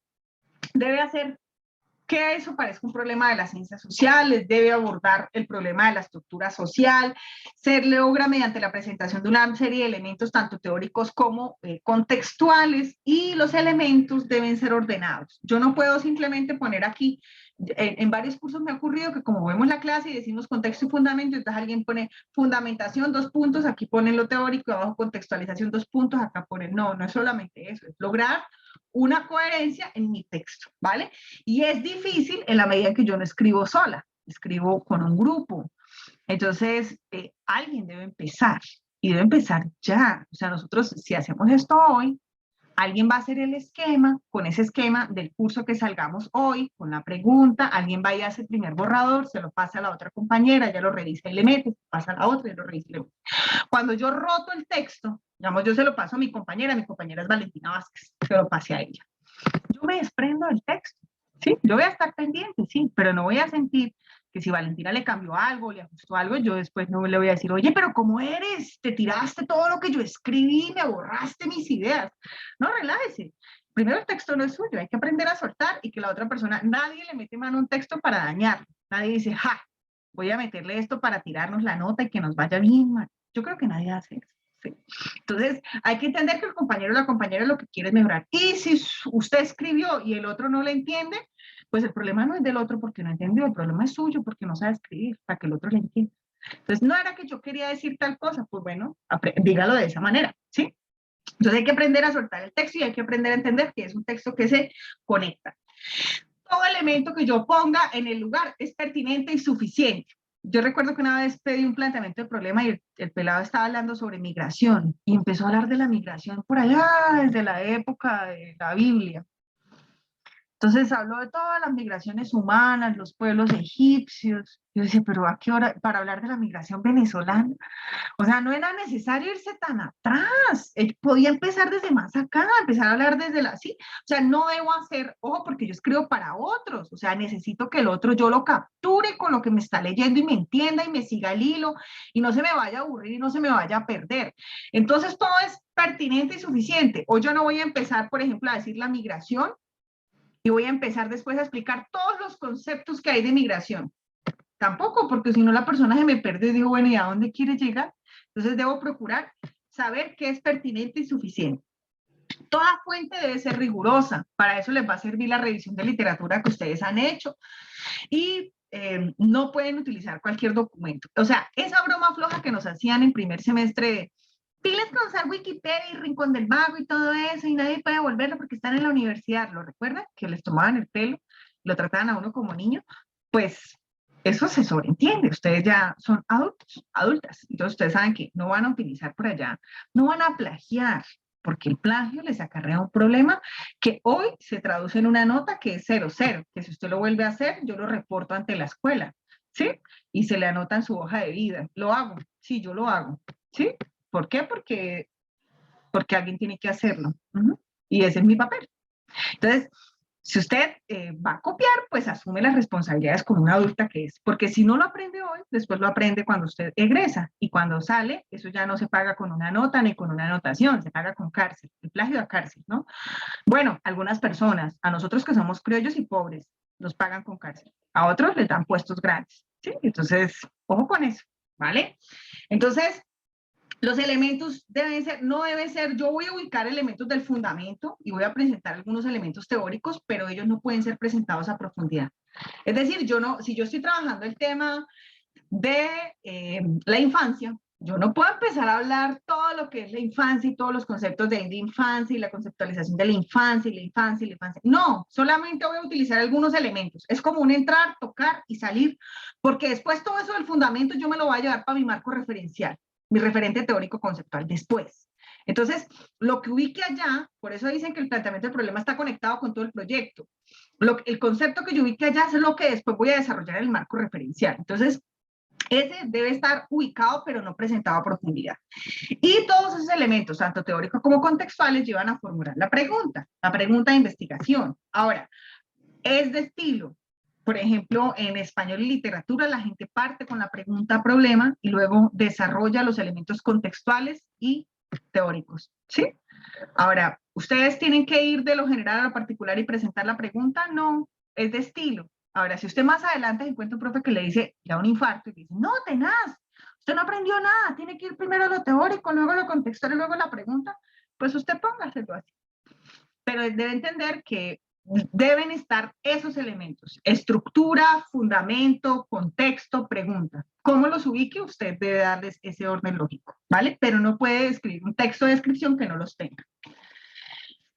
debe hacer que eso parezca un problema de las ciencias sociales, debe abordar el problema de la estructura social, se logra mediante la presentación de una serie de elementos tanto teóricos como contextuales, y los elementos deben ser ordenados. Yo no puedo simplemente poner aquí, en varios cursos me ha ocurrido que como vemos la clase y decimos contexto y fundamento, entonces alguien pone fundamentación, 2 puntos, aquí ponen lo teórico, abajo contextualización, 2 puntos, acá ponen, no es solamente eso, es lograr una coherencia en mi texto, ¿vale? Y es difícil en la medida en que yo no escribo sola, escribo con un grupo. Entonces, alguien debe empezar, y debe empezar ya. O sea, nosotros, si hacemos esto hoy, alguien va a hacer el esquema, con ese esquema del curso que salgamos hoy, con la pregunta, alguien va y hace el primer borrador, se lo pasa a la otra compañera, ella lo revisa y le mete, pasa a la otra y lo revisa y le mete. Cuando yo roto el texto, digamos, yo se lo paso a mi compañera es Valentina Vázquez, se lo pasé a ella. Yo me desprendo del texto, ¿sí? Yo voy a estar pendiente, sí, pero no voy a sentir que si Valentina le cambió algo, le ajustó algo, yo después no le voy a decir, oye, pero ¿cómo eres? Te tiraste todo lo que yo escribí, me borraste mis ideas. No, relájese. Primero, el texto no es suyo, hay que aprender a soltar, y que la otra persona, nadie le mete mano a un texto para dañarlo. Nadie dice, voy a meterle esto para tirarnos la nota y que nos vaya bien mal. Yo creo que nadie hace eso. Sí. Entonces, hay que entender que el compañero o la compañera lo que quiere es mejorar. Y si usted escribió y el otro no le entiende, pues el problema no es del otro porque no entendió, el problema es suyo porque no sabe escribir, para que el otro le entienda. Entonces, no era que yo quería decir tal cosa, pues bueno, dígalo de esa manera, ¿sí? Entonces hay que aprender a soltar el texto y hay que aprender a entender que es un texto que se conecta. Todo elemento que yo ponga en el lugar es pertinente y suficiente. yo recuerdo que una vez pedí un planteamiento de problema y el pelado estaba hablando sobre migración y empezó a hablar de la migración por allá desde la época de la Biblia. Entonces habló de todas las migraciones humanas, los pueblos egipcios. Yo decía, pero ¿a qué hora para hablar de la migración venezolana? O sea, no era necesario irse tan atrás. Él podía empezar desde más acá, empezar a hablar desde la... Sí, o sea, no debo hacer, ojo, porque yo escribo para otros. O sea, necesito que el otro yo lo capture con lo que me está leyendo y me entienda y me siga el hilo y no se me vaya a aburrir y no se me vaya a perder. Entonces, todo es pertinente y suficiente. O yo no voy a empezar, por ejemplo, a decir la migración y voy a empezar después a explicar todos los conceptos que hay de migración. Tampoco, porque si no la persona se me pierde y digo, bueno, ¿y a dónde quiere llegar? Entonces debo procurar saber qué es pertinente y suficiente. Toda fuente debe ser rigurosa. Para eso les va a servir la revisión de literatura que ustedes han hecho. Y no pueden utilizar cualquier documento. O sea, esa broma floja que nos hacían en primer semestre de pilas con usar Wikipedia y Rincón del Vago y todo eso, y nadie puede volverlo porque están en la universidad. ¿Lo recuerdan? Que les tomaban el pelo, lo trataban a uno como niño. Pues eso se sobreentiende. Ustedes ya son adultos, adultas. Entonces ustedes saben que no van a utilizar por allá, no van a plagiar, porque el plagio les acarrea un problema que hoy se traduce en una nota que es 0,0, que si usted lo vuelve a hacer, yo lo reporto ante la escuela, ¿sí? Y se le anota en su hoja de vida. ¿Lo hago? Sí, yo lo hago, ¿sí? ¿Por qué? Porque alguien tiene que hacerlo. Y ese es mi papel. Entonces, si usted va a copiar, pues asume las responsabilidades como una adulta que es, porque si no lo aprende hoy, después lo aprende cuando usted egresa, y cuando sale, eso ya no se paga con una nota ni con una anotación, se paga con cárcel, el plagio a cárcel, ¿no? Bueno, algunas personas, a nosotros que somos criollos y pobres, nos pagan con cárcel, a otros les dan puestos grandes, ¿sí? Entonces, ojo con eso, ¿vale? Entonces, los elementos deben ser, no debe ser, yo voy a ubicar elementos del fundamento y voy a presentar algunos elementos teóricos, pero ellos no pueden ser presentados a profundidad. Es decir, yo no, si yo estoy trabajando el tema de la infancia, yo no puedo empezar a hablar todo lo que es la infancia y todos los conceptos de infancia y la conceptualización de la infancia y la infancia y la infancia. No, solamente voy a utilizar algunos elementos. Es como un entrar, tocar y salir, porque después todo eso del fundamento yo me lo voy a llevar para mi marco referencial, mi referente teórico conceptual después. Entonces, lo que ubique allá, por eso dicen que el planteamiento del problema está conectado con todo el proyecto. El concepto que yo ubique allá es lo que después voy a desarrollar en el marco referencial. Entonces, ese debe estar ubicado, pero no presentado a profundidad. Y todos esos elementos, tanto teóricos como contextuales, llevan a formular la pregunta de investigación. Ahora, es de estilo. Por ejemplo, en español y literatura, la gente parte con la pregunta-problema y luego desarrolla los elementos contextuales y teóricos, ¿sí? Ahora, ¿ustedes tienen que ir de lo general a lo particular y presentar la pregunta? No, es de estilo. Ahora, si usted más adelante encuentra un profe que le dice, da un infarto y dice, no, tenaz, usted no aprendió nada, tiene que ir primero a lo teórico, luego a lo contextual y luego a la pregunta, pues usted póngaselo así. Pero debe entender que deben estar esos elementos, estructura, fundamento, contexto, pregunta. ¿Cómo los ubique? Usted debe darles ese orden lógico, ¿vale? Pero no puede escribir un texto de descripción que no los tenga.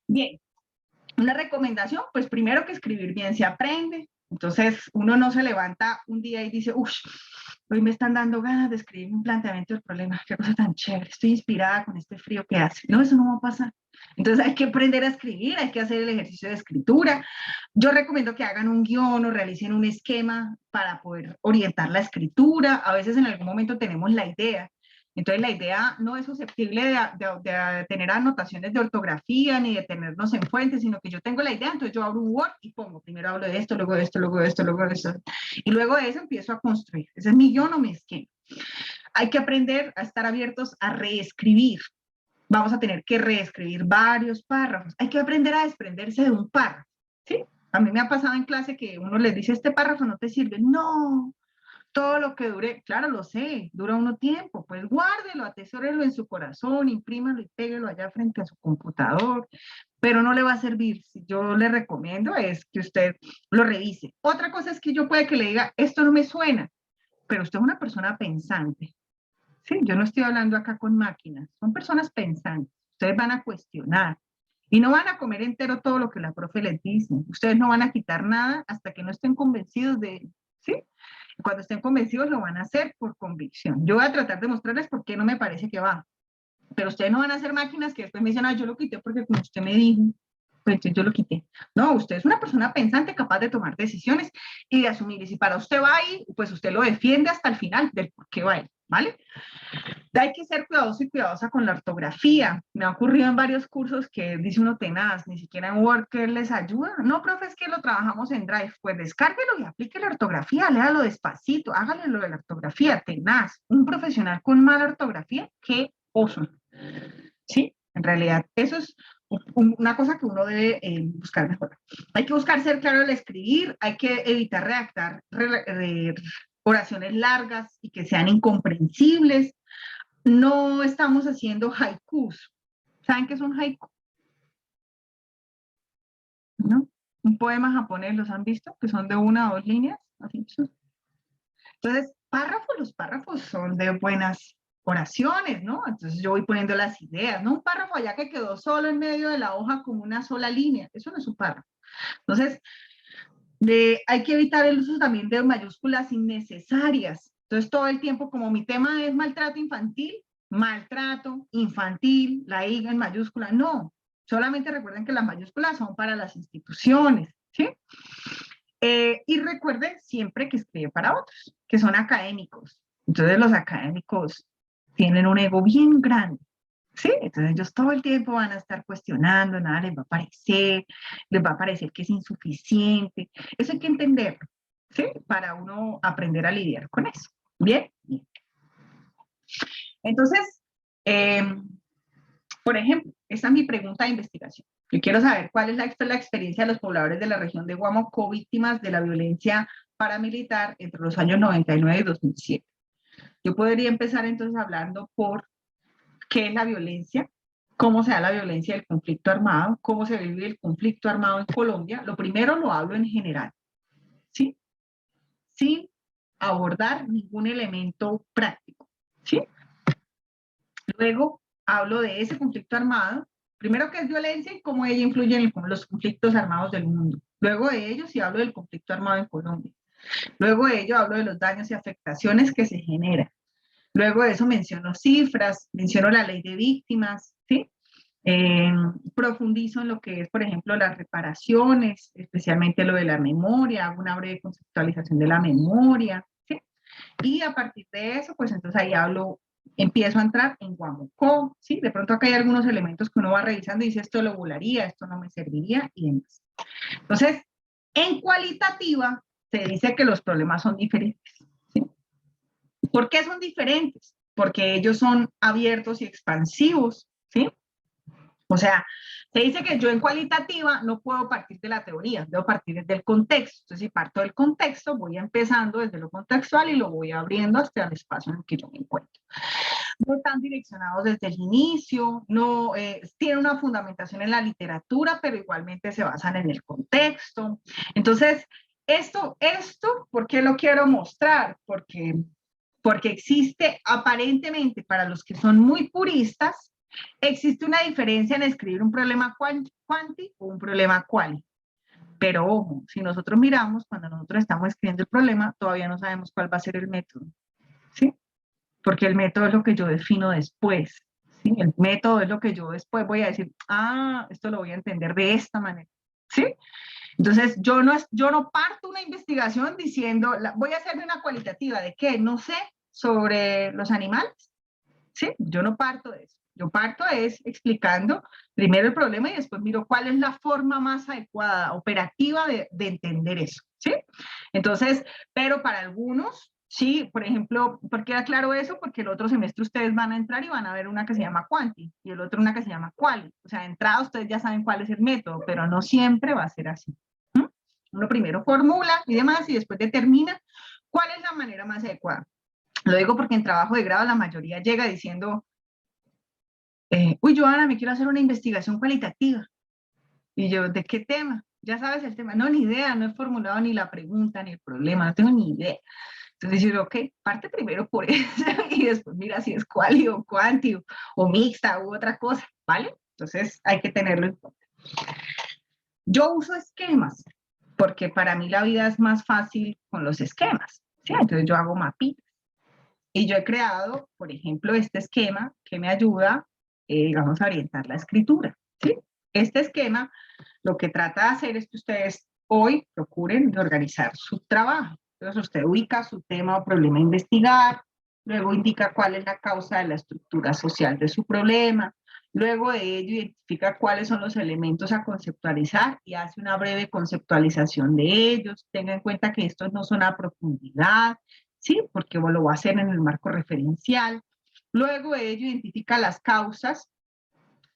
Bien, una recomendación, pues primero que escribir bien se aprende. Entonces, uno no se levanta un día y dice, uff, hoy me están dando ganas de escribir un planteamiento del problema, qué cosa tan chévere, estoy inspirada con este frío que hace. No, eso no va a pasar. Entonces hay que aprender a escribir, hay que hacer el ejercicio de escritura. Yo recomiendo que hagan un guión o realicen un esquema para poder orientar la escritura. A veces en algún momento tenemos la idea. Entonces la idea no es susceptible de tener anotaciones de ortografía ni de tenernos en fuentes, sino que yo tengo la idea, entonces yo abro un Word y pongo, primero hablo de esto, luego de esto, luego de esto, luego de esto. Y luego de eso empiezo a construir. Ese es mi guión o mi esquema. Hay que aprender a estar abiertos a reescribir. Vamos a tener que reescribir varios párrafos. Hay que aprender a desprenderse de un párrafo, ¿sí? A mí me ha pasado en clase que uno les dice, este párrafo no te sirve. No, todo lo que dure, claro, lo sé, dura uno tiempo, pues guárdelo, atesórelo en su corazón, imprímalo y péguelo allá frente a su computador, pero no le va a servir. Si yo le recomiendo es que usted lo revise. Otra cosa es que yo puede que le diga, esto no me suena, pero usted es una persona pensante. Sí, yo no estoy hablando acá con máquinas, son personas pensantes. Ustedes van a cuestionar y no van a comer entero todo lo que la profe les dice. Ustedes no van a quitar nada hasta que no estén convencidos de, ¿sí? Cuando estén convencidos lo van a hacer por convicción. Yo voy a tratar de mostrarles por qué no me parece que va. Pero ustedes no van a ser máquinas que después me dicen, ah, yo lo quité porque como usted me dijo, pues entonces yo lo quité. No, usted es una persona pensante, capaz de tomar decisiones y de asumir. Y si para usted va ahí, pues usted lo defiende hasta el final del por qué va ahí, ¿vale? Hay que ser cuidadoso y cuidadosa con la ortografía. Me ha ocurrido en varios cursos que dice uno tenaz, ni siquiera en Worker les ayuda. No, profe, es que lo trabajamos en Drive. Pues descárguelo y aplique la ortografía, léalo despacito, hágale lo de la ortografía, tenaz. Un profesional con mala ortografía, qué oso. ¿Sí? En realidad, eso es una cosa que uno debe buscar mejorar. Hay que buscar ser claro al escribir, hay que evitar redactar oraciones largas y que sean incomprensibles. No estamos haciendo haikus. ¿Saben qué es un haiku? ¿No? Un poema japonés, ¿los han visto? Que son de 1 o 2 líneas. Así. Entonces, los párrafos son de buenas oraciones, ¿no? Entonces yo voy poniendo las ideas, no un párrafo allá que quedó solo en medio de la hoja como una sola línea, eso no es un párrafo. Entonces, hay que evitar el uso también de mayúsculas innecesarias. Entonces, todo el tiempo, como mi tema es maltrato infantil, la I en mayúscula, no. Solamente recuerden que las mayúsculas son para las instituciones, ¿sí? Y recuerden siempre que escribe para otros, que son académicos. Entonces, los académicos tienen un ego bien grande, ¿sí? Entonces ellos todo el tiempo van a estar cuestionando, nada les va a parecer que es insuficiente. Eso hay que entenderlo, ¿sí? Para uno aprender a lidiar con eso. ¿Bien? Bien. Entonces, por ejemplo, esta es mi pregunta de investigación. Yo quiero saber cuál es la experiencia de los pobladores de la región de Huánuco víctimas de la violencia paramilitar entre los años 99 y 2007. Yo podría empezar entonces hablando por qué es la violencia, cómo se da la violencia del conflicto armado, cómo se vive el conflicto armado en Colombia. Lo primero lo hablo en general, ¿sí? Sin abordar ningún elemento práctico, ¿sí? Luego hablo de ese conflicto armado, primero qué es violencia y cómo ella influye en los conflictos armados del mundo. Luego de ello sí hablo del conflicto armado en Colombia. Luego de ello hablo de los daños y afectaciones que se generan. Luego de eso menciono cifras, menciono la ley de víctimas, ¿sí? Profundizo en lo que es, por ejemplo, las reparaciones, especialmente lo de la memoria, hago una breve conceptualización de la memoria, ¿sí? Y a partir de eso, pues entonces ahí empiezo a entrar en Huánuco, ¿sí? De pronto acá hay algunos elementos que uno va revisando y dice, esto lo volaría, esto no me serviría, y demás. Entonces, en cualitativa, se dice que los problemas son diferentes, ¿sí? ¿Por qué son diferentes? Porque ellos son abiertos y expansivos, ¿sí? O sea, se dice que yo en cualitativa no puedo partir de la teoría, debo partir desde el contexto. Entonces, si parto del contexto, voy empezando desde lo contextual y lo voy abriendo hasta el espacio en el que yo me encuentro. No están direccionados desde el inicio, no tienen una fundamentación en la literatura, pero igualmente se basan en el contexto. Entonces, esto, ¿por qué lo quiero mostrar? Porque existe aparentemente, para los que son muy puristas, existe una diferencia en escribir un problema quanti o un problema quali. Pero ojo, si nosotros miramos, cuando nosotros estamos escribiendo el problema, todavía no sabemos cuál va a ser el método, ¿sí? Porque el método es lo que yo defino después, ¿sí? El método es lo que yo después voy a decir, ah, esto lo voy a entender de esta manera, ¿sí? Entonces, yo no parto una investigación diciendo, voy a hacerme una cualitativa de qué, no sé, sobre los animales, ¿sí? Yo no parto de eso. Yo parto es explicando primero el problema y después miro cuál es la forma más adecuada, operativa de entender eso, ¿sí? Entonces, pero para algunos, sí, por ejemplo, ¿por qué aclaro eso? Porque el otro semestre ustedes van a entrar y van a ver una que se llama Quanti y el otro una que se llama Quali. O sea, de entrada ustedes ya saben cuál es el método, pero no siempre va a ser así. Uno primero formula y demás y después determina cuál es la manera más adecuada. Lo digo porque en trabajo de grado la mayoría llega diciendo, uy, Joana, me quiero hacer una investigación cualitativa. Y yo, ¿de qué tema? Ya sabes el tema. No, ni idea, no he formulado ni la pregunta, ni el problema, no tengo ni idea. Entonces yo, ok, parte primero por eso y después mira si es quali o quanti o mixta u otra cosa, ¿vale? Entonces hay que tenerlo en cuenta. Yo uso esquemas porque para mí la vida es más fácil con los esquemas, ¿sí? Entonces yo hago mapitas. Y yo he creado, por ejemplo, este esquema que me ayuda, digamos, a orientar la escritura, ¿sí? Este esquema lo que trata de hacer es que ustedes hoy procuren organizar su trabajo. Entonces usted ubica su tema o problema a investigar, luego indica cuál es la causa de la estructura social de su problema, luego de ello identifica cuáles son los elementos a conceptualizar y hace una breve conceptualización de ellos. Tenga en cuenta que estos no son a profundidad, ¿sí? Porque lo va a hacer en el marco referencial. Luego de ello identifica las causas,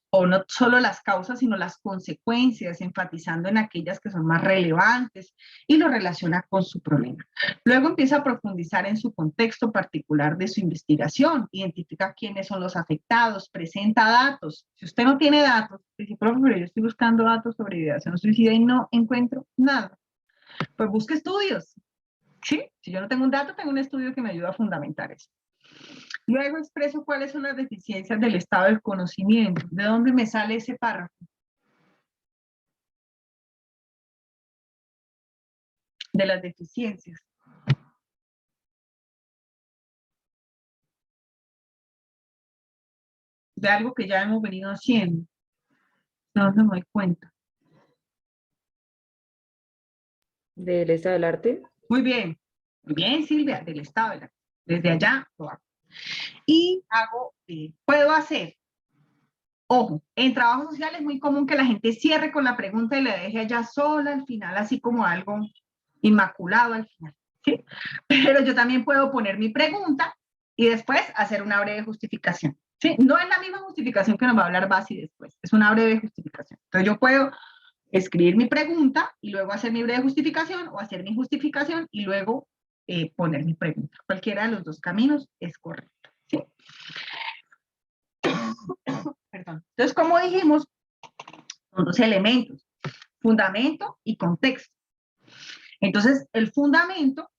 o no solo las causas, sino las consecuencias, enfatizando en aquellas que son más relevantes y lo relaciona con su problema. Luego empieza a profundizar en su contexto particular de su investigación, identifica quiénes son los afectados, presenta datos. Si usted no tiene datos, dice, profe, yo estoy buscando datos sobre ideación suicida y no encuentro nada, pues busque estudios, ¿sí? Si yo no tengo un dato, tengo un estudio que me ayuda a fundamentar eso. Luego expreso cuáles son las deficiencias del estado del conocimiento. ¿De dónde me sale ese párrafo? De las deficiencias. De algo que ya hemos venido haciendo. ¿De dónde me doy cuenta?
¿Del estado del arte?
Muy bien, Silvia, del estado del arte. Desde allá lo hago. Y hago, puedo hacer, ojo, en trabajo social es muy común que la gente cierre con la pregunta y la deje allá sola al final, así como algo inmaculado al final, ¿sí? Pero yo también puedo poner mi pregunta y después hacer una breve justificación, ¿sí? No es la misma justificación que nos va a hablar Basi después, es una breve justificación. Entonces yo puedo escribir mi pregunta y luego hacer mi breve justificación, o hacer mi justificación y luego poner mi pregunta. Cualquiera de los dos caminos es correcto, ¿sí? Perdón. Entonces, como dijimos, son dos elementos, fundamento y contexto. Entonces, el fundamento,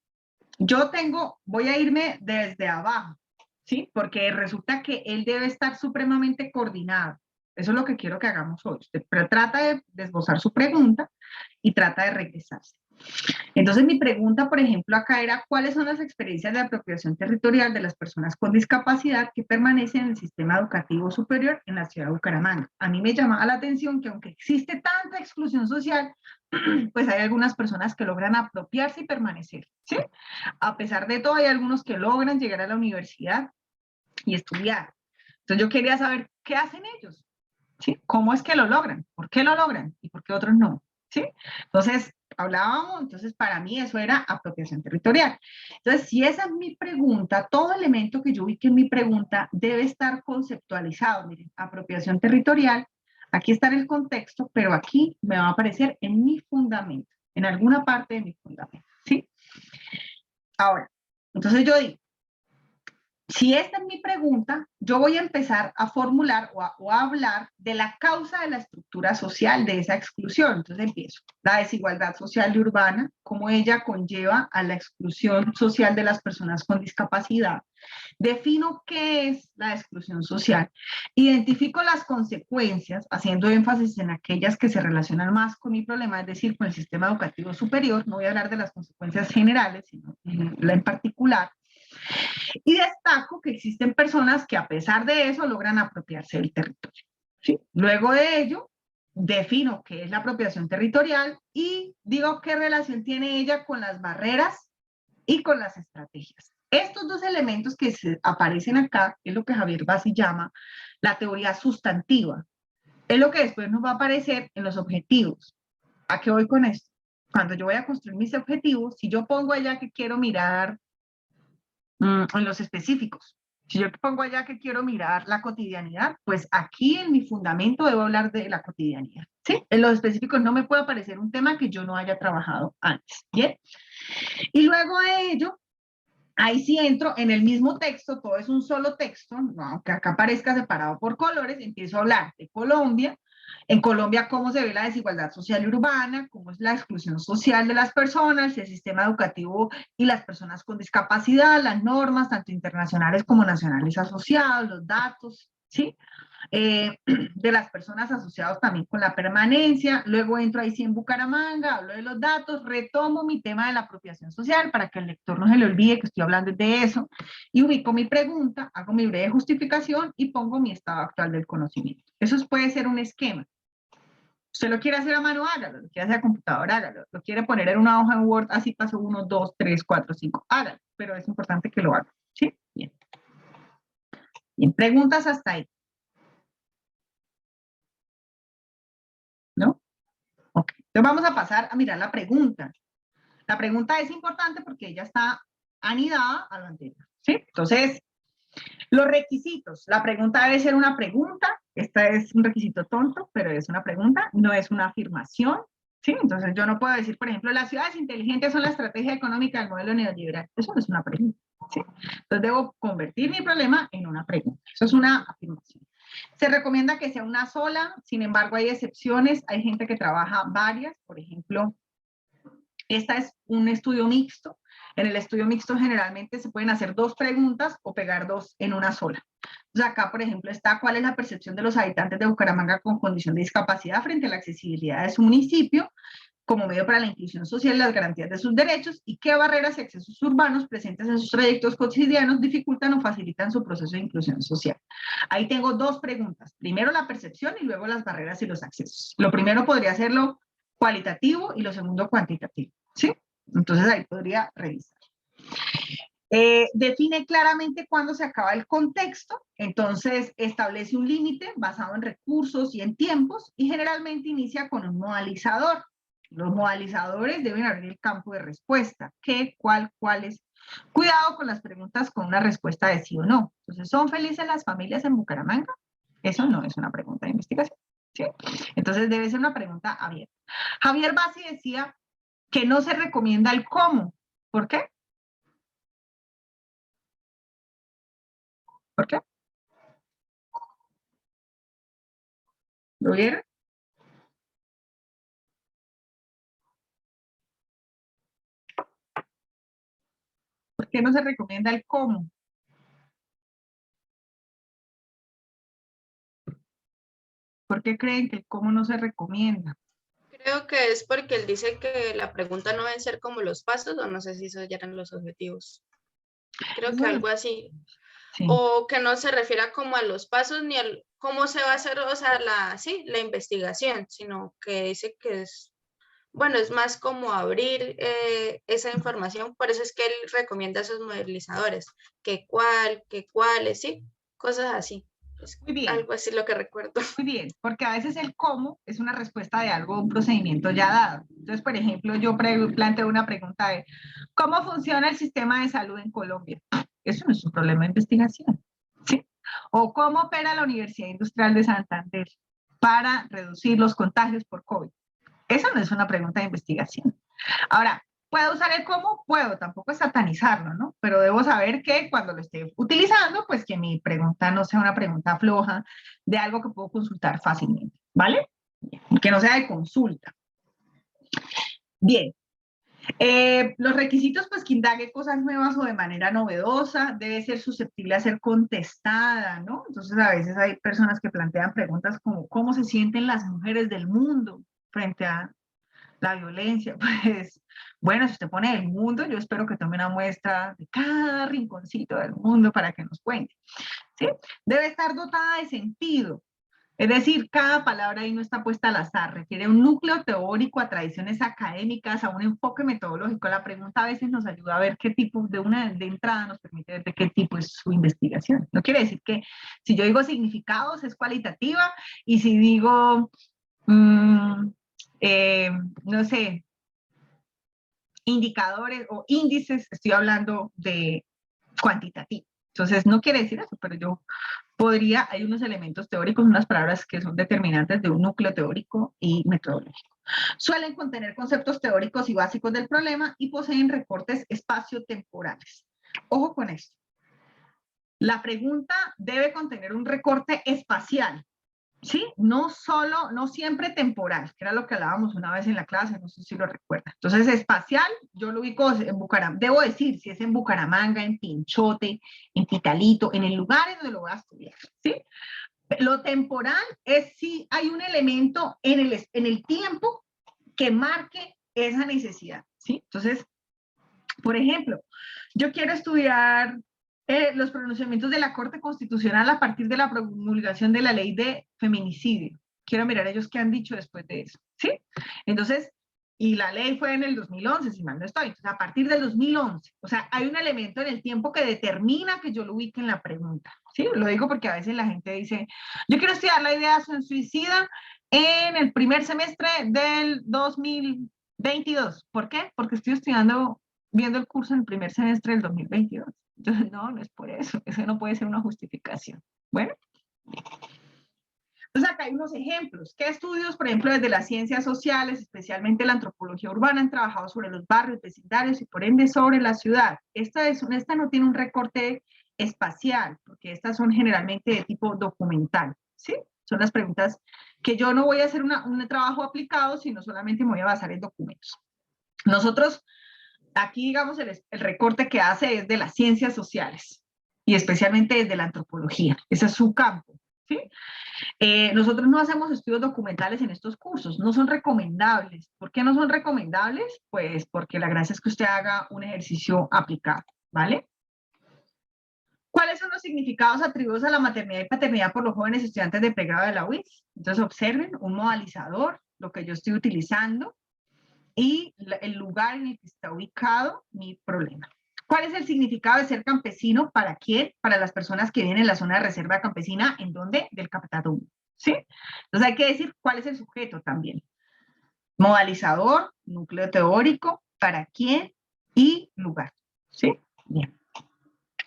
voy a irme desde abajo, ¿sí? Porque resulta que él debe estar supremamente coordinado. Eso es lo que quiero que hagamos hoy. Usted trata de esbozar su pregunta y trata de regresarse. Entonces mi pregunta, por ejemplo, acá era, ¿cuáles son las experiencias de apropiación territorial de las personas con discapacidad que permanecen en el sistema educativo superior en la ciudad de Bucaramanga? A mí me llamaba la atención que aunque existe tanta exclusión social, pues hay algunas personas que logran apropiarse y permanecer, ¿sí? A pesar de todo, hay algunos que logran llegar a la universidad y estudiar. Entonces yo quería saber, ¿qué hacen ellos? ¿Sí? ¿Cómo es que lo logran? ¿Por qué lo logran? ¿Y por qué otros no? ¿Sí? Entonces, hablábamos, entonces para mí eso era apropiación territorial. Entonces, si esa es mi pregunta, todo elemento que yo ubique en mi pregunta debe estar conceptualizado. Miren, apropiación territorial, aquí está en el contexto, pero aquí me va a aparecer en mi fundamento, en alguna parte de mi fundamento, ¿sí? Ahora, entonces yo digo, si esta es mi pregunta, yo voy a empezar a formular o a hablar de la causa de la estructura social de esa exclusión. Entonces empiezo. La desigualdad social y urbana, cómo ella conlleva a la exclusión social de las personas con discapacidad. Defino qué es la exclusión social. Identifico las consecuencias, haciendo énfasis en aquellas que se relacionan más con mi problema, es decir, con el sistema educativo superior. No voy a hablar de las consecuencias generales, sino en particular. Y destaco que existen personas que a pesar de eso logran apropiarse del territorio, ¿sí? Luego de ello, defino qué es la apropiación territorial y digo qué relación tiene ella con las barreras y con las estrategias. Estos dos elementos que aparecen acá es lo que Javier Bassi llama la teoría sustantiva. Es lo que después nos va a aparecer en los objetivos. ¿A qué voy con esto? Cuando yo voy a construir mis objetivos, si yo pongo allá que quiero mirar en los específicos. Si yo pongo allá que quiero mirar la cotidianidad, pues aquí en mi fundamento debo hablar de la cotidianidad, ¿sí? En los específicos no me puede aparecer un tema que yo no haya trabajado antes, ¿bien? Y luego de ello, ahí sí entro en el mismo texto, todo es un solo texto, ¿no? Aunque acá aparezca separado por colores, empiezo a hablar de Colombia. En Colombia, cómo se ve la desigualdad social y urbana, cómo es la exclusión social de las personas, el sistema educativo y las personas con discapacidad, las normas, tanto internacionales como nacionales asociadas, los datos, ¿sí? de las personas asociadas también con la permanencia. Luego entro ahí sí en Bucaramanga, hablo de los datos, retomo mi tema de la apropiación social para que el lector no se le olvide que estoy hablando de eso, y ubico mi pregunta, hago mi breve justificación y pongo mi estado actual del conocimiento. Eso puede ser un esquema. Usted lo quiere hacer a mano, hágalo. Lo quiere hacer a computadora, hágalo. Lo quiere poner en una hoja en Word, así paso 1, 2, 3, 4, 5, hágalo. Pero es importante que lo haga. ¿Sí? Bien. Bien, preguntas hasta ahí. ¿No? Ok. Entonces vamos a pasar a mirar la pregunta. La pregunta es importante porque ella está anidada a lo anterior. ¿Sí? Entonces, los requisitos. La pregunta debe ser una pregunta. Esta es un requisito tonto, pero es una pregunta, no es una afirmación. ¿Sí? Entonces yo no puedo decir, por ejemplo, las ciudades inteligentes son la estrategia económica del modelo neoliberal. Eso no es una pregunta. ¿Sí? Entonces debo convertir mi problema en una pregunta. Eso es una afirmación. Se recomienda que sea una sola, sin embargo hay excepciones. Hay gente que trabaja varias, por ejemplo, esta es un estudio mixto. En el estudio mixto generalmente se pueden hacer 2 preguntas o pegar 2 en una sola. Entonces acá, por ejemplo, está cuál es la percepción de los habitantes de Bucaramanga con condición de discapacidad frente a la accesibilidad de su municipio como medio para la inclusión social y las garantías de sus derechos, y qué barreras y accesos urbanos presentes en sus trayectos cotidianos dificultan o facilitan su proceso de inclusión social. Ahí tengo 2 preguntas. Primero la percepción y luego las barreras y los accesos. Lo primero podría serlo cualitativo y lo segundo cuantitativo. ¿Sí? Entonces ahí podría revisar. Define claramente cuándo se acaba el contexto, entonces establece un límite basado en recursos y en tiempos, y generalmente inicia con un modalizador. Los modalizadores deben abrir el campo de respuesta. ¿Qué, cuál, cuáles? Cuidado con las preguntas con una respuesta de sí o no. Entonces, ¿son felices las familias en Bucaramanga? Eso no es una pregunta de investigación. ¿Sí? Entonces debe ser una pregunta abierta. Javier Bassi decía que no se recomienda el cómo. ¿Por qué? ¿Por qué? ¿Lo vieron? ¿Por qué no se recomienda el cómo? ¿Por qué creen que el cómo no se recomienda?
Creo que es porque él dice que la pregunta no deben ser como los pasos, o no sé si esos ya eran los objetivos. Creo que algo así.
Sí.
O que no se refiera como a los pasos ni al cómo se va a hacer, o sea, la investigación, sino que dice que es, bueno, es más como abrir esa información. Por eso es que él recomienda esos modelizadores, que cuáles, sí, cosas así. Es
Muy bien.
algo así lo que recuerdo.
Muy bien, porque a veces el cómo es una respuesta de algo, un procedimiento ya dado. Entonces, por ejemplo, yo planteo una pregunta de ¿cómo funciona el sistema de salud en Colombia? Eso no es un problema de investigación, ¿sí? O ¿cómo opera la Universidad Industrial de Santander para reducir los contagios por COVID? Eso no es una pregunta de investigación. Ahora, ¿puedo usar el cómo? Puedo, tampoco es satanizarlo, ¿no? Pero debo saber que cuando lo esté utilizando, pues que mi pregunta no sea una pregunta floja de algo que puedo consultar fácilmente, ¿vale? Que no sea de consulta. Bien. Los requisitos, pues que indague cosas nuevas o de manera novedosa, debe ser susceptible a ser contestada, ¿no? Entonces a veces hay personas que plantean preguntas como ¿cómo se sienten las mujeres del mundo frente a la violencia? Pues bueno, si usted pone el mundo, yo espero que tome una muestra de cada rinconcito del mundo para que nos cuente, ¿sí? Debe estar dotada de sentido. Es decir, cada palabra ahí no está puesta al azar, requiere un núcleo teórico, a tradiciones académicas, a un enfoque metodológico. La pregunta a veces nos ayuda a ver qué tipo, de entrada nos permite ver de qué tipo es su investigación. No quiere decir que si yo digo significados es cualitativa, y si digo, no sé, indicadores o índices, estoy hablando de cuantitativo. Entonces, no quiere decir eso, pero yo hay unos elementos teóricos, unas palabras que son determinantes de un núcleo teórico y metodológico. Suelen contener conceptos teóricos y básicos del problema y poseen recortes espaciotemporales. Ojo con esto. La pregunta debe contener un recorte espacial, ¿sí? No siempre temporal, que era lo que hablábamos una vez en la clase, no sé si lo recuerdan. Entonces, espacial, yo lo ubico en Bucaramanga, debo decir si es en Bucaramanga, en Pinchote, en Pitalito, en el lugar en donde lo voy a estudiar, ¿sí? Lo temporal es si hay un elemento en el tiempo que marque esa necesidad, ¿sí? Entonces, por ejemplo, yo quiero estudiar los pronunciamientos de la Corte Constitucional a partir de la promulgación de la ley de feminicidio. Quiero mirar ellos qué han dicho después de eso, ¿sí? Entonces, y la ley fue en el 2011, si mal no estoy, entonces a partir del 2011, o sea, hay un elemento en el tiempo que determina que yo lo ubique en la pregunta, ¿sí? Lo digo porque a veces la gente dice, yo quiero estudiar la ideación suicida en el primer semestre del 2022. ¿Por qué? Porque estoy estudiando, viendo el curso en el primer semestre del 2022. Entonces, no, no es por eso, eso no puede ser una justificación. Bueno. Entonces acá hay unos ejemplos. ¿Qué estudios, por ejemplo, desde las ciencias sociales, especialmente la antropología urbana, han trabajado sobre los barrios, vecindarios y por ende sobre la ciudad? Esta no tiene un recorte espacial, porque estas son generalmente de tipo documental, ¿sí? Son las preguntas que yo no voy a hacer un trabajo aplicado, sino solamente me voy a basar en documentos. Nosotros, aquí digamos, el recorte que hace es de las ciencias sociales, y especialmente desde la antropología. Ese es su campo, ¿sí? Nosotros no hacemos estudios documentales en estos cursos, no son recomendables. ¿Por qué no son recomendables? Pues porque la gracia es que usted haga un ejercicio aplicado, ¿vale? ¿Cuáles son los significados atribuidos a la maternidad y paternidad por los jóvenes estudiantes de pregrado de la UIS? Entonces observen un modalizador, lo que yo estoy utilizando, y el lugar en el que está ubicado mi problema. ¿Cuál es el significado de ser campesino? ¿Para quién? Para las personas que viven en la zona de reserva campesina, ¿en dónde? Del Capitán 1, ¿sí? Entonces hay que decir cuál es el sujeto también. Modalizador, núcleo teórico, para quién y lugar, ¿sí? Bien.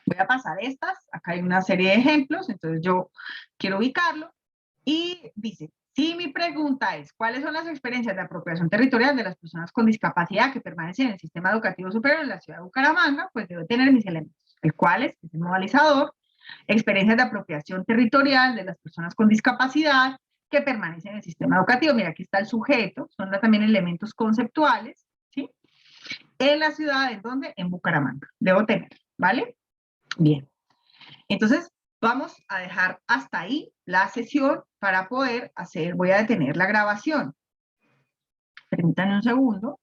Voy a pasar estas, acá hay una serie de ejemplos, entonces yo quiero ubicarlo, y dice, si mi pregunta es, ¿cuáles son las experiencias de apropiación territorial de las personas con discapacidad que permanecen en el sistema educativo superior en la ciudad de Bucaramanga? Pues debo tener mis elementos, el cual es el modalizador, experiencias de apropiación territorial de las personas con discapacidad que permanecen en el sistema educativo. Mira, aquí está el sujeto, son también elementos conceptuales, ¿sí? En la ciudad, ¿en dónde? En Bucaramanga, debo tener, ¿vale? Bien, entonces vamos a dejar hasta ahí la sesión para poder hacer, voy a detener la grabación. Permítanme un segundo.